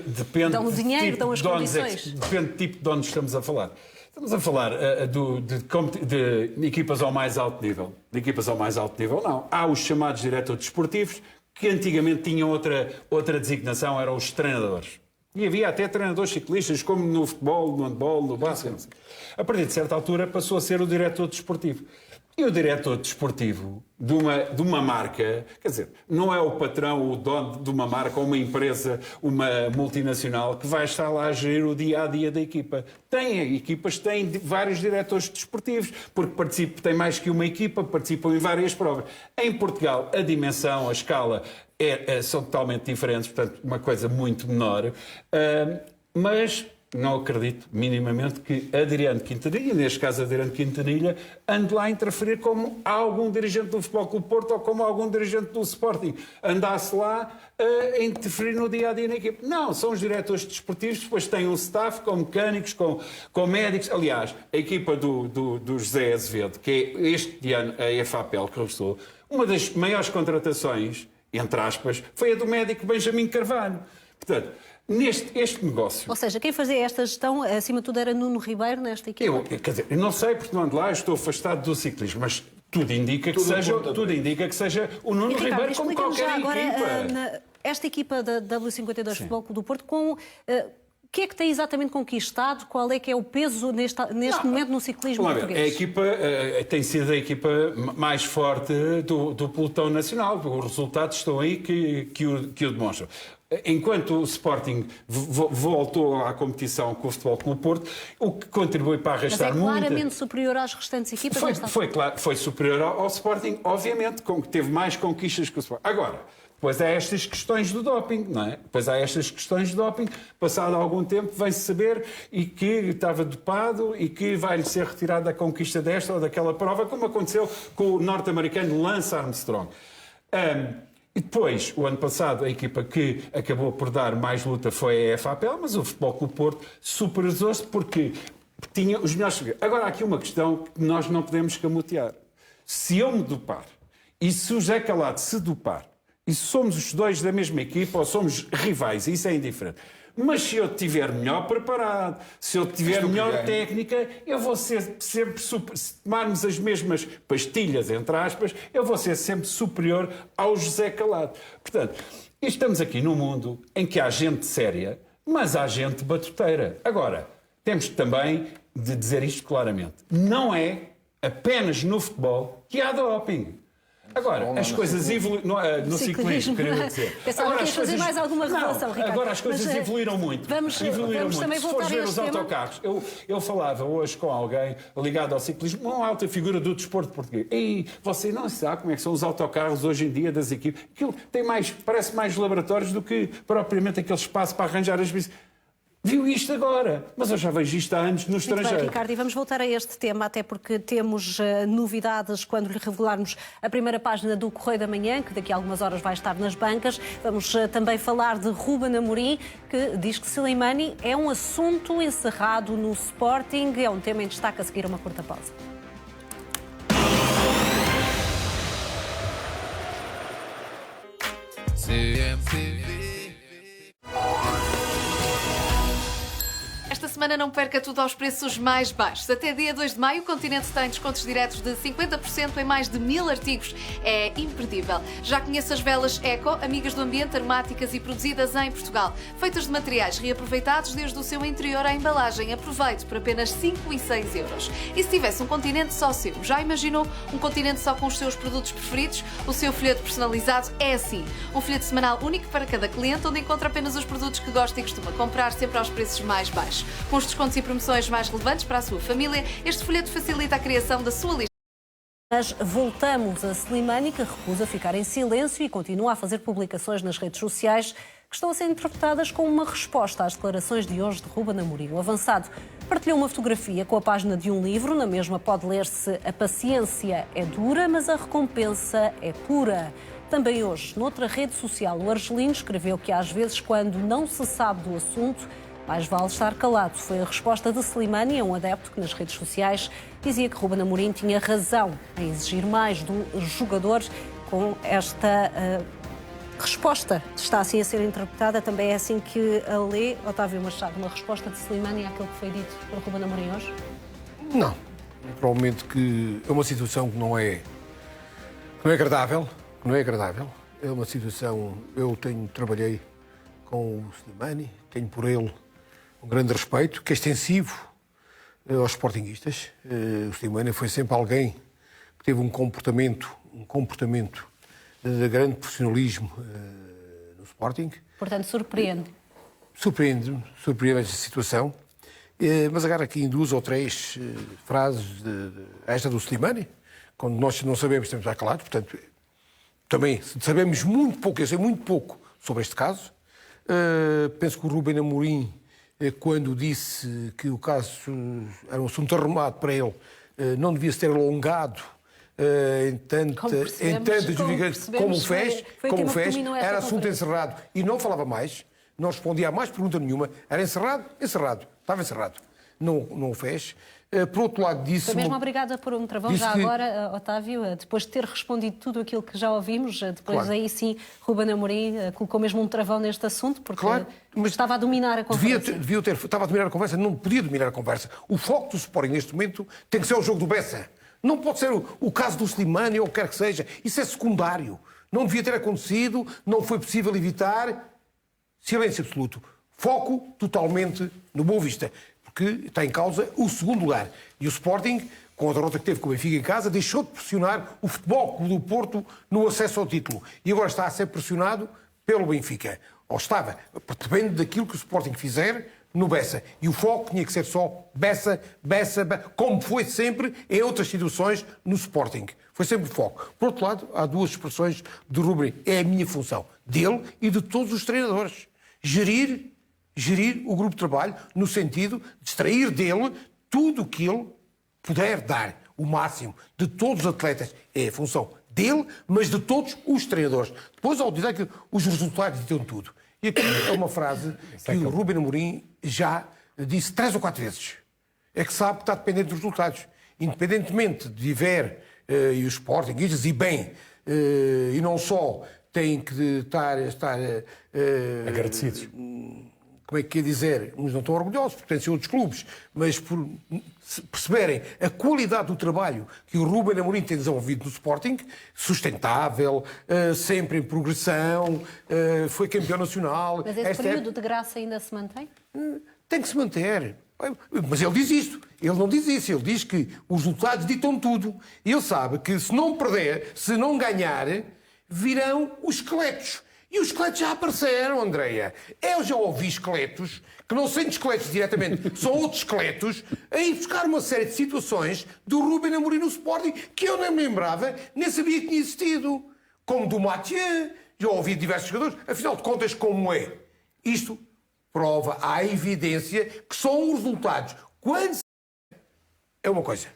Depende. Dão o dinheiro, dão as condições. Depende do tipo de donos que estamos a falar. Estamos a falar de equipas ao mais alto nível. De equipas ao mais alto nível, não. Há os chamados diretores desportivos, que antigamente tinham outra designação, eram os treinadores. E havia até treinadores ciclistas, como no futebol, no handball, no basquete. A partir de certa altura passou a ser o diretor desportivo. E o diretor desportivo de uma marca, quer dizer, não é o patrão, o dono de uma marca ou uma empresa, uma multinacional, que vai estar lá a gerir o dia-a-dia da equipa. Equipas têm vários diretores desportivos, porque tem mais que uma equipa, participam em várias provas. Em Portugal, a dimensão, a escala são totalmente diferentes, portanto, uma coisa muito menor. Mas não acredito minimamente que Adriano Quintanilha, neste caso Adriano Quintanilha, ande lá a interferir como algum dirigente do Futebol Clube Porto ou como algum dirigente do Sporting andasse lá a interferir no dia-a-dia na equipe. Não, são os diretores desportivos, depois têm um staff com mecânicos, com médicos. Aliás, a equipa do José Azevedo, que é este ano a EFAPEL que regressou, uma das maiores contratações, entre aspas, foi a do médico Benjamin Carvalho. Portanto, este negócio... Ou seja, quem fazia esta gestão, acima de tudo, era Nuno Ribeiro nesta equipa? Quer dizer, eu não sei porque não ando lá, eu estou afastado do ciclismo, mas tudo indica que seja o Nuno Ribeiro como qualquer equipa. Esta equipa da W52 Futebol Clube do Porto, o que é que tem exatamente conquistado? Qual é que é o peso neste momento no ciclismo português? A equipa tem sido a equipa mais forte do pelotão nacional. Os resultados estão aí que o demonstram. Enquanto o Sporting voltou à competição com o Futebol Clube Porto, o que contribui para arrastar muito... Mas é claramente superior às restantes equipas? Foi superior ao Sporting, obviamente, que teve mais conquistas que o Sporting. Agora, depois há estas questões do doping, não é? Depois há estas questões de doping, passado algum tempo vem-se saber e que estava dopado e que vai-lhe ser retirado da conquista desta ou daquela prova, como aconteceu com o norte-americano Lance Armstrong. E depois, o ano passado, a equipa que acabou por dar mais luta foi a EFAPEL, mas o Futebol Clube Porto superou-se porque tinha os melhores... Agora, há aqui uma questão que nós não podemos camutear. Se eu me dopar e se o Zé Calado se dopar, e se somos os dois da mesma equipa ou somos rivais, isso é indiferente. Mas se eu estiver melhor preparado, se eu tiver melhor técnica, eu vou ser sempre, se tomarmos as mesmas pastilhas, entre aspas, eu vou ser sempre superior ao José Calado. Portanto, estamos aqui num mundo em que há gente séria, mas há gente batuteira. Agora, temos também de dizer isto claramente. Não é apenas no futebol que há doping. Agora, as coisas evoluíram no ciclismo, queria dizer. Pensava que ias fazer mais alguma revelação, Ricardo. Agora as coisas evoluíram muito. Vamos também Se voltar fores ver a os este tema. autocarros, eu falava hoje com alguém ligado ao ciclismo, uma alta figura do desporto português. E você não sabe como é que são os autocarros hoje em dia das equipes. Aquilo parece mais laboratórios do que propriamente aquele espaço para arranjar as bicicletas. Viu isto agora, mas eu já vejo isto há anos no estrangeiro. Muito bem, Ricardo, e vamos voltar a este tema, até porque temos novidades quando lhe revelarmos a primeira página do Correio da Manhã, que daqui a algumas horas vai estar nas bancas. Vamos também falar de Ruben Amorim, que diz que Slimani é um assunto encerrado no Sporting. É um tema em destaque a seguir uma curta pausa. Esta semana não perca tudo aos preços mais baixos. Até dia 2 de maio, o Continente tem descontos diretos de 50% em mais de 1000 artigos. É imperdível. Já conhece as velas Eco, amigas do ambiente, aromáticas e produzidas em Portugal. Feitas de materiais reaproveitados desde o seu interior à embalagem. Aproveite por apenas 5 e 6 euros. E se tivesse um Continente só seu? Já imaginou um Continente só com os seus produtos preferidos? O seu folheto personalizado é assim. Um folheto semanal único para cada cliente, onde encontra apenas os produtos que gosta e costuma comprar, sempre aos preços mais baixos. Com os descontos e promoções mais relevantes para a sua família, este folheto facilita a criação da sua lista. Mas voltamos a Slimani, que recusa ficar em silêncio e continua a fazer publicações nas redes sociais que estão a ser interpretadas como uma resposta às declarações de hoje de Ruben Amorim. O avançado partilhou uma fotografia com a página de um livro. Na mesma pode ler-se: a paciência é dura, mas a recompensa é pura. Também hoje, noutra rede social, o argelino escreveu que às vezes, quando não se sabe do assunto, mais vale estar calado. Foi a resposta de Slimani a um adepto que nas redes sociais dizia que Ruben Amorim tinha razão em exigir mais do jogador. Com esta resposta está assim a ser interpretada, também é assim que a lê Otávio Machado, uma resposta de Slimani àquilo que foi dito por Ruben Amorim hoje? Não. Provavelmente que é uma situação que não é agradável. Não é agradável. É uma situação... Eu trabalhei com o Slimani, tenho por ele um grande respeito, que é extensivo aos sportinguistas. O Slimani foi sempre alguém que teve um comportamento de grande profissionalismo no Sporting. Portanto, surpreende. Surpreende esta situação. Mas agarro aqui em 2 ou 3 frases esta do Slimani, quando nós não sabemos, temos já claro. Portanto, também sabemos muito pouco, eu sei muito pouco sobre este caso. Penso que o Ruben Amorim quando disse que o caso era um assunto arrumado para ele, não devia se ter alongado em tantas justificações como fez, era assunto encerrado e não falava mais, não respondia a mais pergunta nenhuma, era encerrado, estava encerrado. Não o fez. Por outro lado, disse... Foi mesmo obrigada por um travão, já agora, Otávio, depois de ter respondido tudo aquilo que já ouvimos, depois aí sim, Ruben Amorim colocou mesmo um travão neste assunto, porque mas estava a dominar a conversa. Estava a dominar a conversa, não podia dominar a conversa. O foco do Sporting neste momento tem que ser o jogo do Bessa. Não pode ser o caso do Slimani ou o que quer que seja. Isso é secundário. Não devia ter acontecido, não foi possível evitar. Silêncio absoluto. Foco totalmente no Boa Vista, porque está em causa o segundo lugar. E o Sporting, com a derrota que teve com o Benfica em casa, deixou de pressionar o Futebol Clube do Porto no acesso ao título. E agora está a ser pressionado pelo Benfica. Ou estava. Depende daquilo que o Sporting fizer no Bessa. E o foco tinha que ser só Bessa, como foi sempre em outras situações no Sporting. Foi sempre o foco. Por outro lado, há duas expressões do Ruben. É a minha função, dele e de todos os treinadores. Gerir o grupo de trabalho no sentido de extrair dele tudo o que ele puder dar, o máximo, de todos os atletas. É a função dele, mas de todos os treinadores. Depois, ao dizer que os resultados ditam tudo. E aqui é uma frase que o Ruben Amorim já disse 3 ou 4 vezes. É que sabe que está dependente dos resultados. Independentemente de viver e os Sportingistas, e bem, e não só têm que estar agradecidos. Como é que quer dizer? Uns não estão orgulhosos, porque pertencem a outros clubes, mas por perceberem a qualidade do trabalho que o Ruben Amorim tem desenvolvido no Sporting, sustentável, sempre em progressão, foi campeão nacional. Mas esse período de graça ainda se mantém? Tem que se manter. Mas ele diz isto. Ele não diz isso. Ele diz que os resultados ditam tudo. Ele sabe que se não perder, se não ganhar, virão os esqueletos. E os esqueletos já apareceram, Andreia. Eu já ouvi esqueletos, que não são esqueletos diretamente, são outros esqueletos, a ir buscar uma série de situações do Ruben Amorim no Sporting que eu nem me lembrava, nem sabia que tinha existido. Como do Mathieu, já ouvi diversos jogadores. Afinal de contas, como é? Isto prova à evidência que são os resultados. Quando se... é uma coisa.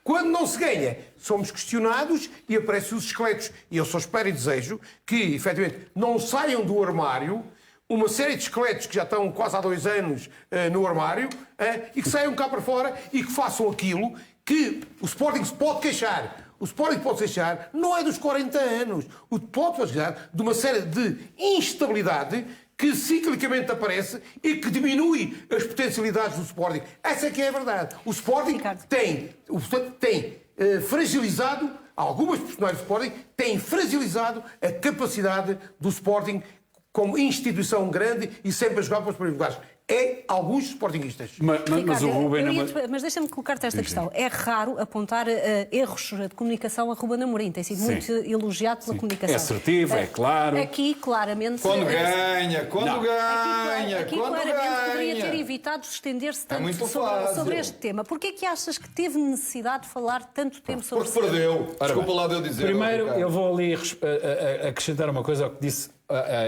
Quando não se ganha, somos questionados e aparecem os esqueletos. E eu só espero e desejo que, efetivamente, não saiam do armário uma série de esqueletos que já estão quase há 2 anos no armário e que saiam cá para fora e que façam aquilo que o Sporting se pode queixar. O Sporting pode se queixar não é dos 40 anos. O Sporting pode se queixar de uma série de instabilidade que ciclicamente aparece e que diminui as potencialidades do Sporting. Essa é que é a verdade. O Sporting tem fragilizado, algumas personagens do Sporting têm fragilizado a capacidade do Sporting como instituição grande e sempre a jogar para os primeiros lugares. É alguns sportinguistas. Mas o Ruben... Mas deixa-me colocar-te esta questão. É raro apontar erros de comunicação a Ruben Amorim. Tem sido muito elogiado pela comunicação. É assertivo, é claro. Aqui, claramente... Quando ganha. Aqui claramente poderia ter evitado estender-se tanto sobre este tema. Porquê é que achas que teve necessidade de falar tanto tempo sobre isso? Porque perdeu. Desculpa lá de eu dizer. Primeiro, eu vou ali acrescentar uma coisa ao que disse,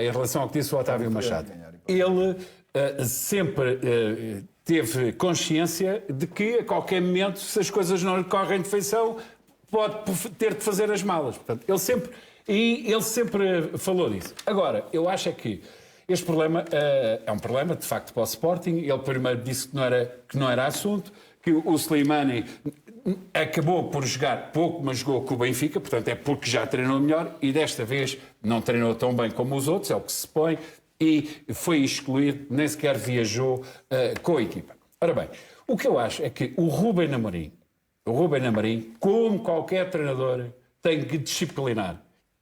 em relação ao que disse o Otávio Machado. Ele... sempre teve consciência de que a qualquer momento, se as coisas não lhe correm de feição, pode ter de fazer as malas. Portanto, ele sempre falou disso. Agora, eu acho é que este problema é um problema, de facto, para o Sporting. Ele primeiro disse que não era assunto, que o Slimani acabou por jogar pouco, mas jogou com o Benfica, portanto é porque já treinou melhor e desta vez não treinou tão bem como os outros, é o que se supõe. E foi excluído, nem sequer viajou com a equipa. Ora bem, o que eu acho é que o Ruben Amorim, como qualquer treinador, tem que disciplinar,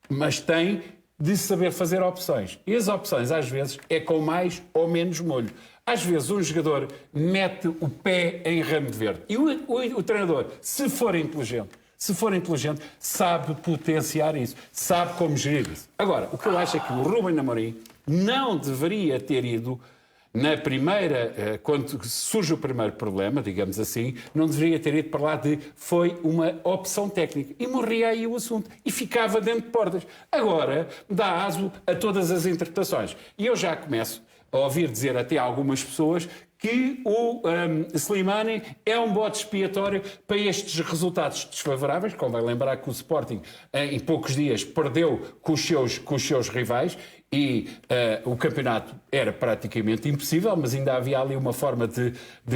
mas tem de saber fazer opções. E as opções, às vezes, é com mais ou menos molho. Às vezes, um jogador mete o pé em ramo de verde. E o treinador, se for inteligente, sabe potenciar isso, sabe como gerir isso. Agora, o que eu acho é que o Ruben Amorim não deveria ter ido na primeira, quando surge o primeiro problema, digamos assim, não deveria ter ido para lá de foi uma opção técnica. E morria aí o assunto. E ficava dentro de portas. Agora, dá aso a todas as interpretações. E eu já começo a ouvir dizer até algumas pessoas que o Slimani é um bode expiatório para estes resultados desfavoráveis. Convém lembrar que o Sporting, em poucos dias, perdeu com os seus rivais e o campeonato era praticamente impossível, mas ainda havia ali uma forma de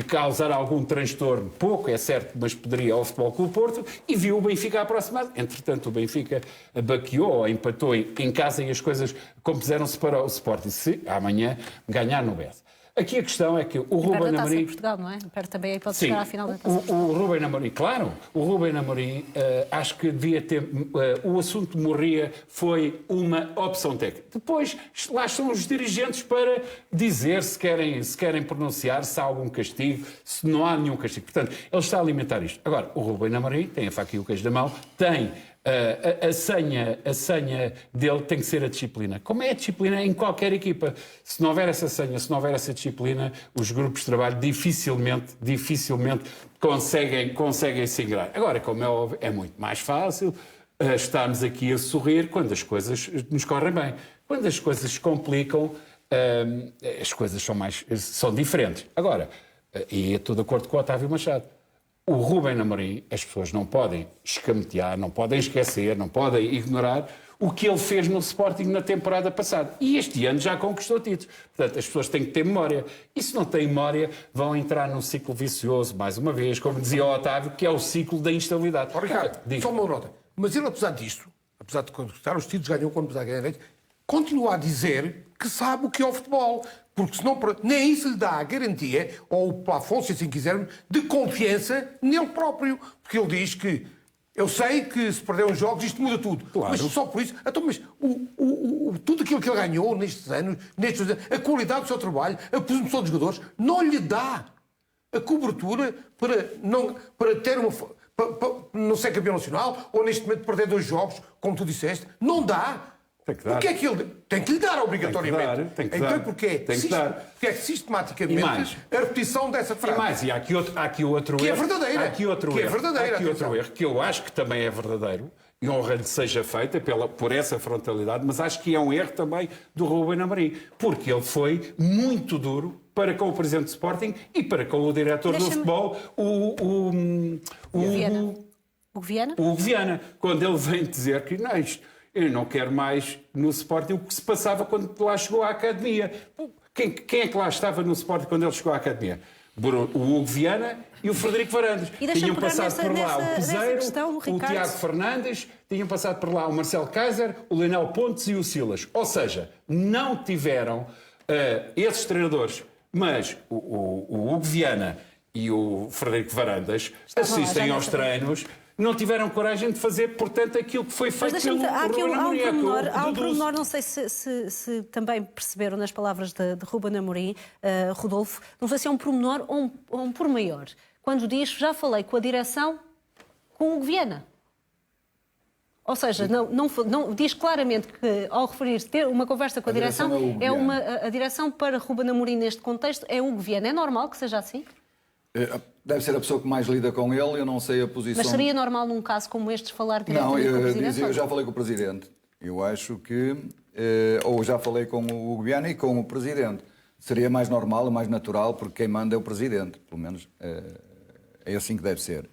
causar algum transtorno, pouco, é certo, mas poderia ao Futebol Clube Porto, e viu o Benfica aproximado. Entretanto, o Benfica baqueou ou empatou em casa e as coisas compuseram-se para o Sporting. Se amanhã ganhar no BES. Aqui a questão é que o Ruben Amorim... Portugal, não é? Perde também aí, pode Sim, chegar à final da Taça. o Ruben Amorim, claro, o Ruben Amorim, acho que devia ter... o assunto morria, foi uma opção técnica. Depois, lá estão os dirigentes para dizer se querem pronunciar, se há algum castigo, se não há nenhum castigo. Portanto, ele está a alimentar isto. Agora, o Ruben Amorim tem a faca e o queijo da mão, tem... A senha dele tem que ser a disciplina. Como é a disciplina em qualquer equipa? Se não houver essa senha, se não houver essa disciplina, os grupos de trabalho dificilmente conseguem se ingrar. Agora, como é óbvio, é muito mais fácil estarmos aqui a sorrir quando as coisas nos correm bem. Quando as coisas se complicam, as coisas são diferentes. Agora, e estou de acordo com o Otávio Machado, o Ruben Amorim, as pessoas não podem escamotear, não podem esquecer, não podem ignorar o que ele fez no Sporting na temporada passada. E este ano já conquistou títulos. Portanto, as pessoas têm que ter memória. E se não têm memória, vão entrar num ciclo vicioso, mais uma vez, como dizia o Otávio, que é o ciclo da instabilidade. Ricardo, só uma nota. Mas ele, apesar disto, apesar de conquistar os títulos, ganhou quando apesar de ganhar, continua a dizer que sabe o que é o futebol. Porque senão nem isso lhe dá a garantia, ou o plafond, se assim quisermos, de confiança nele próprio. Porque ele diz que eu sei que se perder uns jogos isto muda tudo. Claro. Mas só por isso... Então, mas tudo aquilo que ele ganhou nestes anos, a qualidade do seu trabalho, a posição dos jogadores, não lhe dá a cobertura para ter para não ser campeão nacional, ou neste momento perder 2 jogos, como tu disseste. Não dá. Tem que dar. O que é que ele tem que lhe dar obrigatoriamente? Tem que então, dar. Porque é sistematicamente a repetição dessa frase. E mais, e há aqui outro que erro. É verdadeira. Há aqui outro que erro. É verdadeira. Há aqui outro erro, que eu acho que também é verdadeiro, e honra-lhe seja feita por essa frontalidade, mas acho que é um erro também do Ruben Amorim, porque ele foi muito duro para com o Presidente do Sporting e para com o Diretor do Futebol, o Viana, quando ele vem dizer que não, eu não quero mais no Sporting o que se passava quando lá chegou à Academia. Quem é que lá estava no Sporting quando ele chegou à Academia? O Hugo Viana e o Frederico Varandas. Tinham passado por lá o Peseiro, o Tiago Fernandes, tinham passado por lá o Marcelo Kaiser, o Leonel Pontes e o Silas. Ou seja, não tiveram esses treinadores, mas o Hugo Viana e o Frederico Varandas assistem aos treinos. Não tiveram coragem de fazer, portanto, aquilo que foi feito pelo Ruben Amorim. Há um pormenor, não sei se também perceberam nas palavras de Ruben Amorim, Rodolfo, não sei se é um pormenor ou um por maior. Quando diz, já falei com a direção, com o Viana. Ou seja, não diz claramente que, ao referir-se ter uma conversa com a direção a direção para Ruben Amorim neste contexto é Hugo Viana. É normal que seja assim? Deve ser a pessoa que mais lida com ele, eu não sei a posição... Mas seria normal num caso como este falar diretamente com o Presidente? Não, eu já falei com o Presidente. Eu acho que... ou já falei com o Hugo Viana e com o Presidente. Seria mais normal, mais natural, porque quem manda é o Presidente. Pelo menos é assim que deve ser.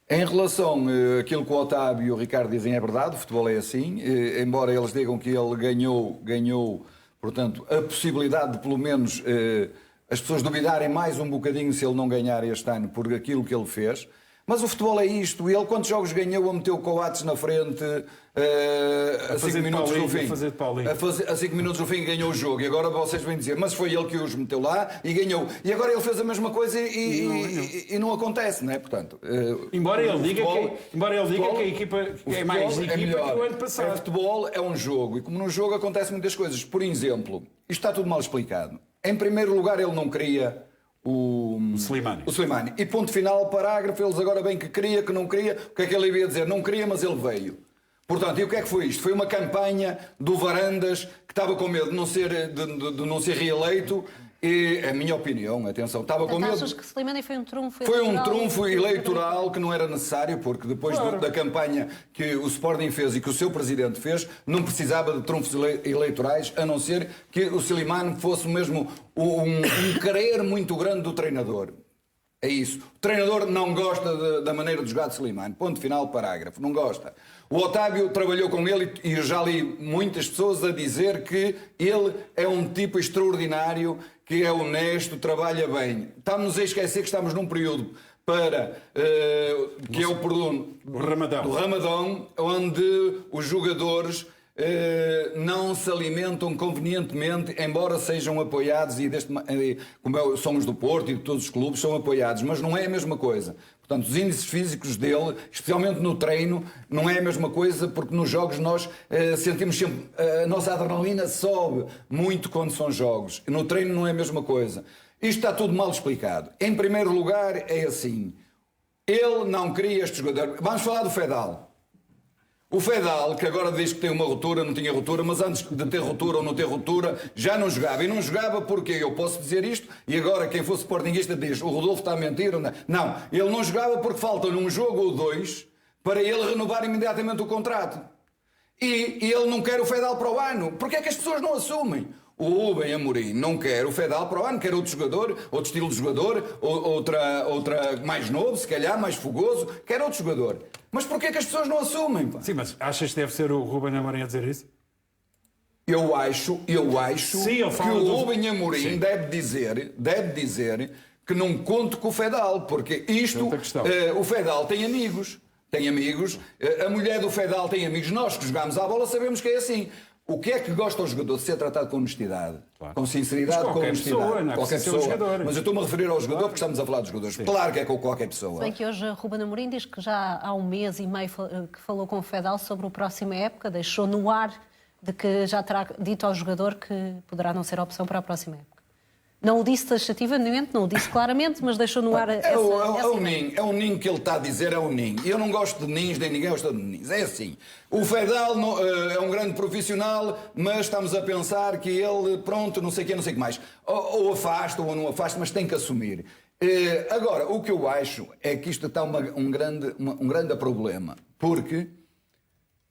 Em relação àquilo que o Otávio e o Ricardo dizem é verdade, o futebol é assim. Embora eles digam que ele ganhou, portanto, a possibilidade de, pelo menos... as pessoas duvidarem mais um bocadinho se ele não ganhar este ano por aquilo que ele fez. Mas o futebol é isto. Ele, quantos jogos ganhou a meter o Coates na frente a 5 minutos do fim? A 5 minutos do fim ganhou o jogo. E agora vocês vêm dizer, mas foi ele que os meteu lá e ganhou. E agora ele fez a mesma coisa e não acontece, não é? Portanto, embora ele diga que a equipa é mais equipa que o ano passado. O futebol é um jogo. E como no jogo acontecem muitas coisas. Por exemplo, isto está tudo mal explicado. Em primeiro lugar, ele não queria o Slimani. E ponto final, parágrafo, eles agora bem que queria, que não queria. O que é que ele ia dizer? Não queria, mas ele veio. Portanto, e o que é que foi isto? Foi uma campanha do Varandas que estava com medo de não ser reeleito E a minha opinião, atenção, estava com medo. Achas que Slimani foi um trunfo Foi um eleitoral? trunfo eleitoral que não era necessário, porque depois da campanha que o Sporting fez e que o seu presidente fez, não precisava de trunfos eleitorais, a não ser que o Slimani fosse mesmo um querer muito grande do treinador. É isso. O treinador não gosta da maneira de jogar de Slimani. Ponto final, parágrafo. Não gosta. O Otávio trabalhou com ele e eu já li muitas pessoas a dizer que ele é um tipo extraordinário, que é honesto, trabalha bem. Estamos a esquecer que estamos num período que é o período do Ramadão, onde os jogadores não se alimentam convenientemente, embora sejam apoiados, e como somos do Porto e de todos os clubes, são apoiados, mas não é a mesma coisa. Portanto, os índices físicos dele, especialmente no treino, não é a mesma coisa, porque nos jogos nós sentimos sempre, a nossa adrenalina sobe muito quando são jogos. No treino não é a mesma coisa. Isto está tudo mal explicado. Em primeiro lugar, é assim. Ele não queria este jogador. Vamos falar do Fedal. O Fedal, que agora diz que tem uma ruptura, não tinha ruptura, mas antes de ter ruptura ou não ter ruptura, já não jogava. E não jogava porque eu posso dizer isto, e agora quem fosse sportinguista diz, o Rodolfo está a mentir. Não, ele não jogava porque falta-lhe um jogo ou dois para ele renovar imediatamente o contrato. E ele não quer o Fedal para o ano. Porquê é que as pessoas não assumem? O Rubem Amorim não quer o Fedal para o ano, quer outro jogador, outro estilo de jogador, outra mais novo, se calhar, mais fogoso, quer outro jogador. Mas porquê é que as pessoas não assumem? Pá? Sim, mas achas que deve ser o Rubem Amorim a dizer isso? Eu acho Sim, que o Rubem Amorim deve dizer que não conto com o Fedal, porque o Fedal tem amigos, a mulher do Fedal tem amigos, nós que jogamos à bola sabemos que é assim. O que é que gosta o jogador de ser tratado com honestidade? Claro. Com sinceridade, com honestidade. Pessoa, não é qualquer pessoa. Mas eu estou-me a referir ao jogador porque estamos a falar dos jogadores. Sim. Claro que é com qualquer pessoa. Bem que hoje Rubem Amorim diz que já há 1 mês e meio que falou com o Fedal sobre a próxima época, deixou no ar de que já terá dito ao jogador que poderá não ser a opção para a próxima época. Não o disse taxativamente, não o disse claramente, mas deixou no ar essa ideia. É o ninho que ele está a dizer, é o ninho. Eu não gosto de ninhos, nem ninguém gosta de ninhos. É assim. O Fedal é um grande profissional, mas estamos a pensar que ele, pronto, não sei o quê, não sei o que mais. Ou afasta ou não afasta, mas tem que assumir. Agora, o que eu acho é que isto está um grande problema, porque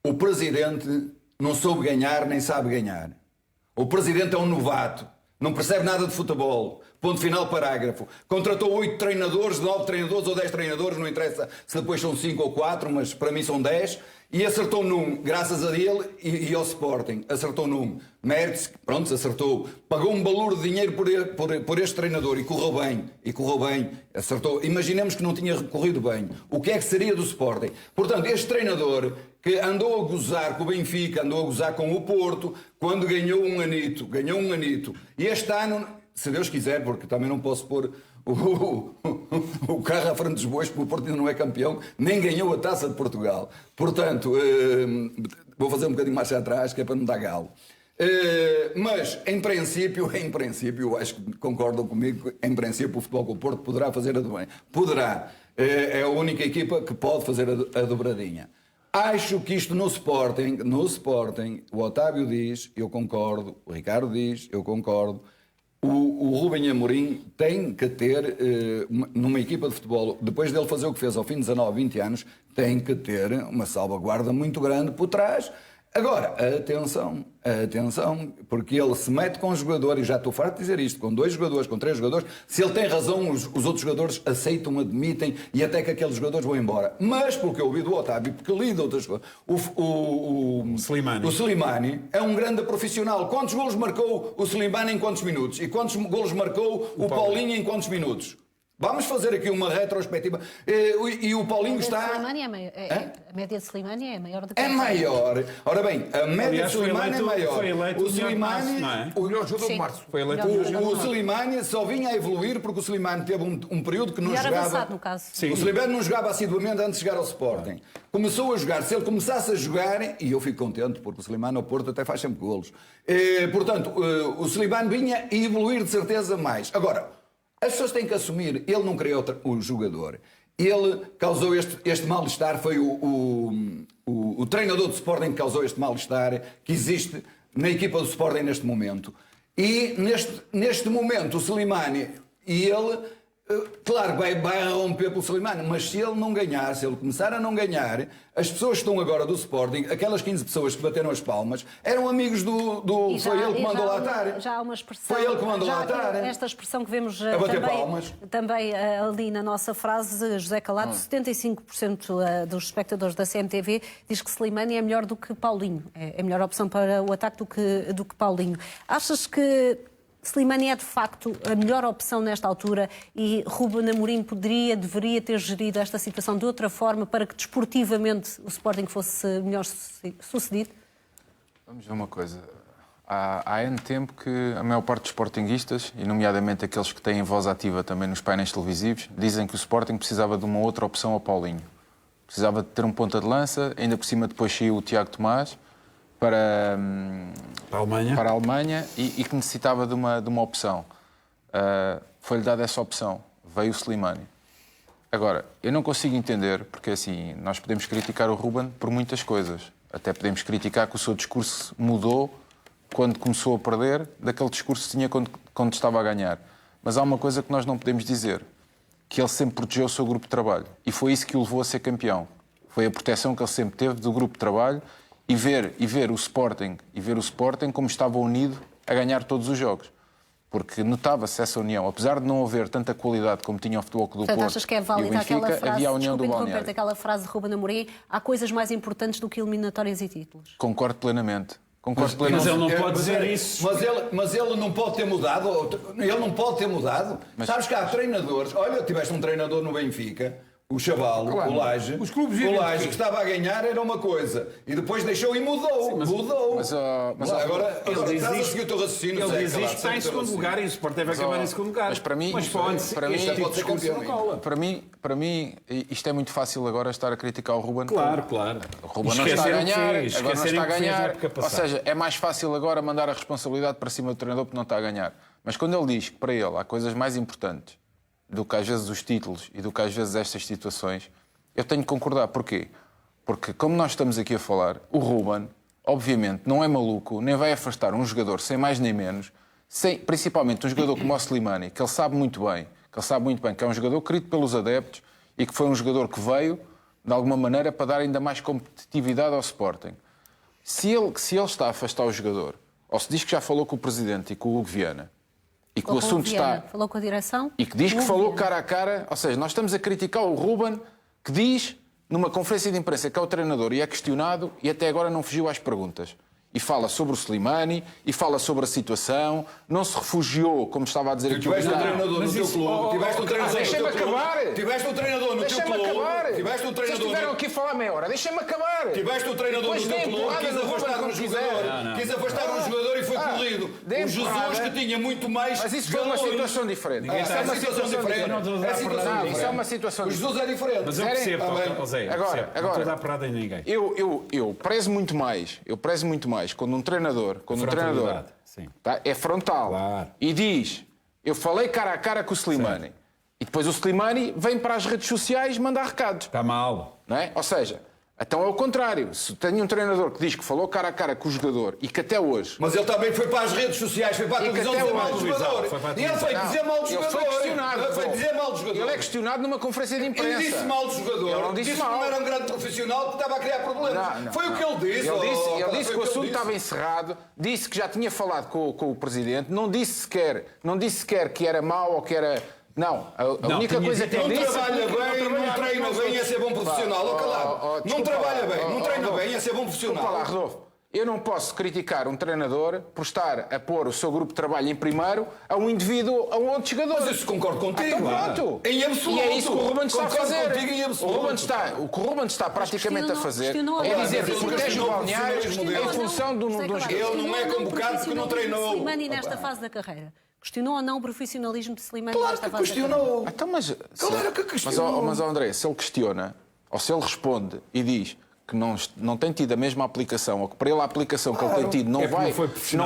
o Presidente não soube ganhar, nem sabe ganhar. O Presidente é um novato. Não percebe nada de futebol. Ponto final, parágrafo. Contratou 8 treinadores, 9 treinadores ou 10 treinadores, não interessa se depois são 5 ou 4, mas para mim são 10. E acertou num, graças a ele e ao Sporting. Acertou num. Mertes, pronto, acertou. Pagou um valor de dinheiro por este treinador e correu bem. Acertou. Imaginemos que não tinha corrido bem. O que é que seria do Sporting? Portanto, este treinador que andou a gozar com o Benfica, andou a gozar com o Porto, quando ganhou um anito. E este ano, se Deus quiser, porque também não posso pôr o carro à frente dos bois, porque o Porto ainda não é campeão, nem ganhou a Taça de Portugal. Portanto, vou fazer um bocadinho mais atrás, que é para não dar galo. Mas, em princípio, acho que concordam comigo, em princípio o Futebol Clube do Porto poderá fazer a dobradinha. Poderá. É a única equipa que pode fazer a dobradinha. Acho que isto no Sporting, o Otávio diz, eu concordo, o Ricardo diz, eu concordo, o Rubem Amorim tem que ter, numa equipa de futebol, depois dele fazer o que fez ao fim de 19, 20 anos, tem que ter uma salvaguarda muito grande por trás. Agora, atenção, porque ele se mete com os jogadores, e já estou farto de dizer isto, com 2 jogadores, com 3 jogadores, se ele tem razão, os outros jogadores aceitam, admitem e até que aqueles jogadores vão embora. Mas, pelo que eu ouvi do Otávio, porque li de outras coisas, o Slimani é um grande profissional. Quantos golos marcou o Slimani em quantos minutos? E quantos golos marcou o Paulinho em quantos minutos? Vamos fazer aqui uma retrospectiva. E o Paulinho está... A média de Slimani é maior do que... É maior. Ora bem, a média de Slimani é maior. Foi eleito o Slimani, o melhor jogador de março. Foi eleito o Slimani só vinha a evoluir porque o Slimani teve um período que não melhor jogava... avançado, no caso. Sim. O Slimani não jogava assiduamente antes de chegar ao Sporting. Começou a jogar. Se ele começasse a jogar... E eu fico contente porque o Slimani ao Porto até faz sempre golos. Portanto, o Slimani vinha a evoluir de certeza mais. Agora... As pessoas têm que assumir, ele não criou o jogador. Ele causou este mal-estar, foi o treinador do Sporting que causou este mal-estar que existe na equipa do Sporting neste momento. E neste momento o Slimani e ele, claro, vai romper pelo Slimani, mas se ele não ganhar, se ele começar a não ganhar, as pessoas que estão agora do Sporting, aquelas 15 pessoas que bateram as palmas, eram amigos do foi ele que mandou lá estar. Já há uma expressão. Foi ele que mandou lá estar. Esta expressão que vemos A bater palmas. também ali na nossa frase, José Calado, 75% dos espectadores da CMTV diz que Slimani é melhor do que Paulinho. É a melhor opção para o ataque do que Paulinho. Achas que Slimani é de facto a melhor opção nesta altura e Ruben Amorim deveria ter gerido esta situação de outra forma para que desportivamente o Sporting fosse melhor sucedido? Vamos ver uma coisa. Há N tempo que a maior parte dos sportinguistas, e nomeadamente aqueles que têm voz ativa também nos painéis televisivos, dizem que o Sporting precisava de uma outra opção ao Paulinho. Precisava de ter um ponta de lança, ainda por cima depois saiu o Tiago Tomás para a Alemanha e que necessitava de uma opção. Foi-lhe dada essa opção. Veio o Slimani. Agora, eu não consigo entender, porque assim, nós podemos criticar o Ruben por muitas coisas. Até podemos criticar que o seu discurso mudou quando começou a perder daquele discurso que tinha quando estava a ganhar. Mas há uma coisa que nós não podemos dizer, que ele sempre protegeu o seu grupo de trabalho. E foi isso que o levou a ser campeão. Foi a proteção que ele sempre teve do grupo de trabalho e ver o Sporting como estava unido a ganhar todos os jogos. Porque notava-se essa união. Apesar de não haver tanta qualidade como tinha o Futebol Clube do Porto achas que é válida e o Benfica, aquela frase, havia a união do balneário. Aquela frase de Ruben Amorim, há coisas mais importantes do que eliminatórias e títulos. Concordo plenamente. Mas ele não pode dizer isso. Mas ele não pode ter mudado. Ele não pode ter mudado. Sabes que há treinadores. Olha, tiveste um treinador no Benfica, o Chaval, claro, o Laje. Os clubes o Laje, que estava a ganhar, era uma coisa. E depois deixou e mudou. Sim, mudou. Mas agora ele estás a seguir o teu raciocínio. Ele diz isto, está em segundo lugar e o Sport deve acabar em segundo lugar. Mas para mim, pode ser campeão. Para mim, isto é muito fácil agora estar a criticar o Ruben. Claro. O Ruben não está a ganhar, agora não está a ganhar. Ou seja, é mais fácil agora mandar a responsabilidade para cima do treinador porque não está a ganhar. Mas quando ele diz que para ele há coisas mais importantes do que às vezes os títulos e do que às vezes estas situações, eu tenho que concordar. Porquê? Porque, como nós estamos aqui a falar, o Ruben, obviamente, não é maluco, nem vai afastar um jogador sem mais nem menos, principalmente um jogador como o Slimani, que ele sabe muito bem que é um jogador querido pelos adeptos e que foi um jogador que veio, de alguma maneira, para dar ainda mais competitividade ao Sporting. Se ele está a afastar o jogador, ou se diz que já falou com o Presidente e com o Hugo Viana, e que o assunto está... Falou com a direção? E que diz que falou cara a cara, ou seja, nós estamos a criticar o Ruben, que diz, numa conferência de imprensa, que é o treinador e é questionado, e até agora não fugiu às perguntas. E fala sobre o Slimani, e fala sobre a situação, não se refugiou, como estava a dizer aqui o Tiveste um treinador no teu clube. Tiveste um treinador no teu clube. Tiveste um treinador no teu clube. Tiveste um treinador. Vocês estiveram aqui a falar meia hora, deixa-me acabar. Tiveste um treinador no teu clube, quis afastar um jogador. Quis afastar um jogador e foi corrido. O Jesus que tinha muito mais. Mas isso foi uma situação diferente. Isso é uma situação diferente. Isso é uma situação diferente. O Jesus é diferente. Mas eu percebo, José. Agora, não estou a dar parada em ninguém. Eu prezo muito mais quando um treinador é frontal, claro, e diz, eu falei cara a cara com o Slimani, e depois o Slimani vem para as redes sociais mandar recados. Está mal. Não é? Ou seja, então é o contrário. Se tenho um treinador que diz que falou cara a cara com o jogador e que até hoje... Mas ele também foi para as redes sociais, foi para a televisão dizer mal do jogador. E ele foi dizer mal do jogador. Ele foi questionado. Foi dizer mal do jogador. Ele é questionado numa conferência de imprensa. Ele disse mal do jogador. Ele não disse mal. Que não era um grande profissional que estava a criar problemas. Foi o que ele disse. Ele disse que o assunto estava encerrado, disse que já tinha falado com o Presidente, não disse sequer que era mau ou que era... Não, a única coisa que ele disse... Não trabalha bem, não treina bem, é ser bom profissional. Não trabalha bem, não treina bem, é ser bom profissional. Desculpa lá, Rodolfo. Eu não posso criticar um treinador por estar a pôr o seu grupo de trabalho em primeiro a um indivíduo, a um outro jogador. Mas isso concordo contigo. Então, pronto. Em absoluto. E é isso que o Ruben está a fazer. O que o Ruben está praticamente a fazer é dizer que protege o balneário em função de um jogador. Ele não é convocado porque não treinou. Slimani nesta fase da carreira. Questionou ou não o profissionalismo de Slimani claro nesta que fase questionou. Então, mas, claro que questionou. Mas, André, se ele questiona, ou se ele responde e diz que não tem tido a mesma aplicação, ou que para ele a aplicação que ele tem tido não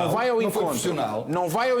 vai ao encontro, não vai ao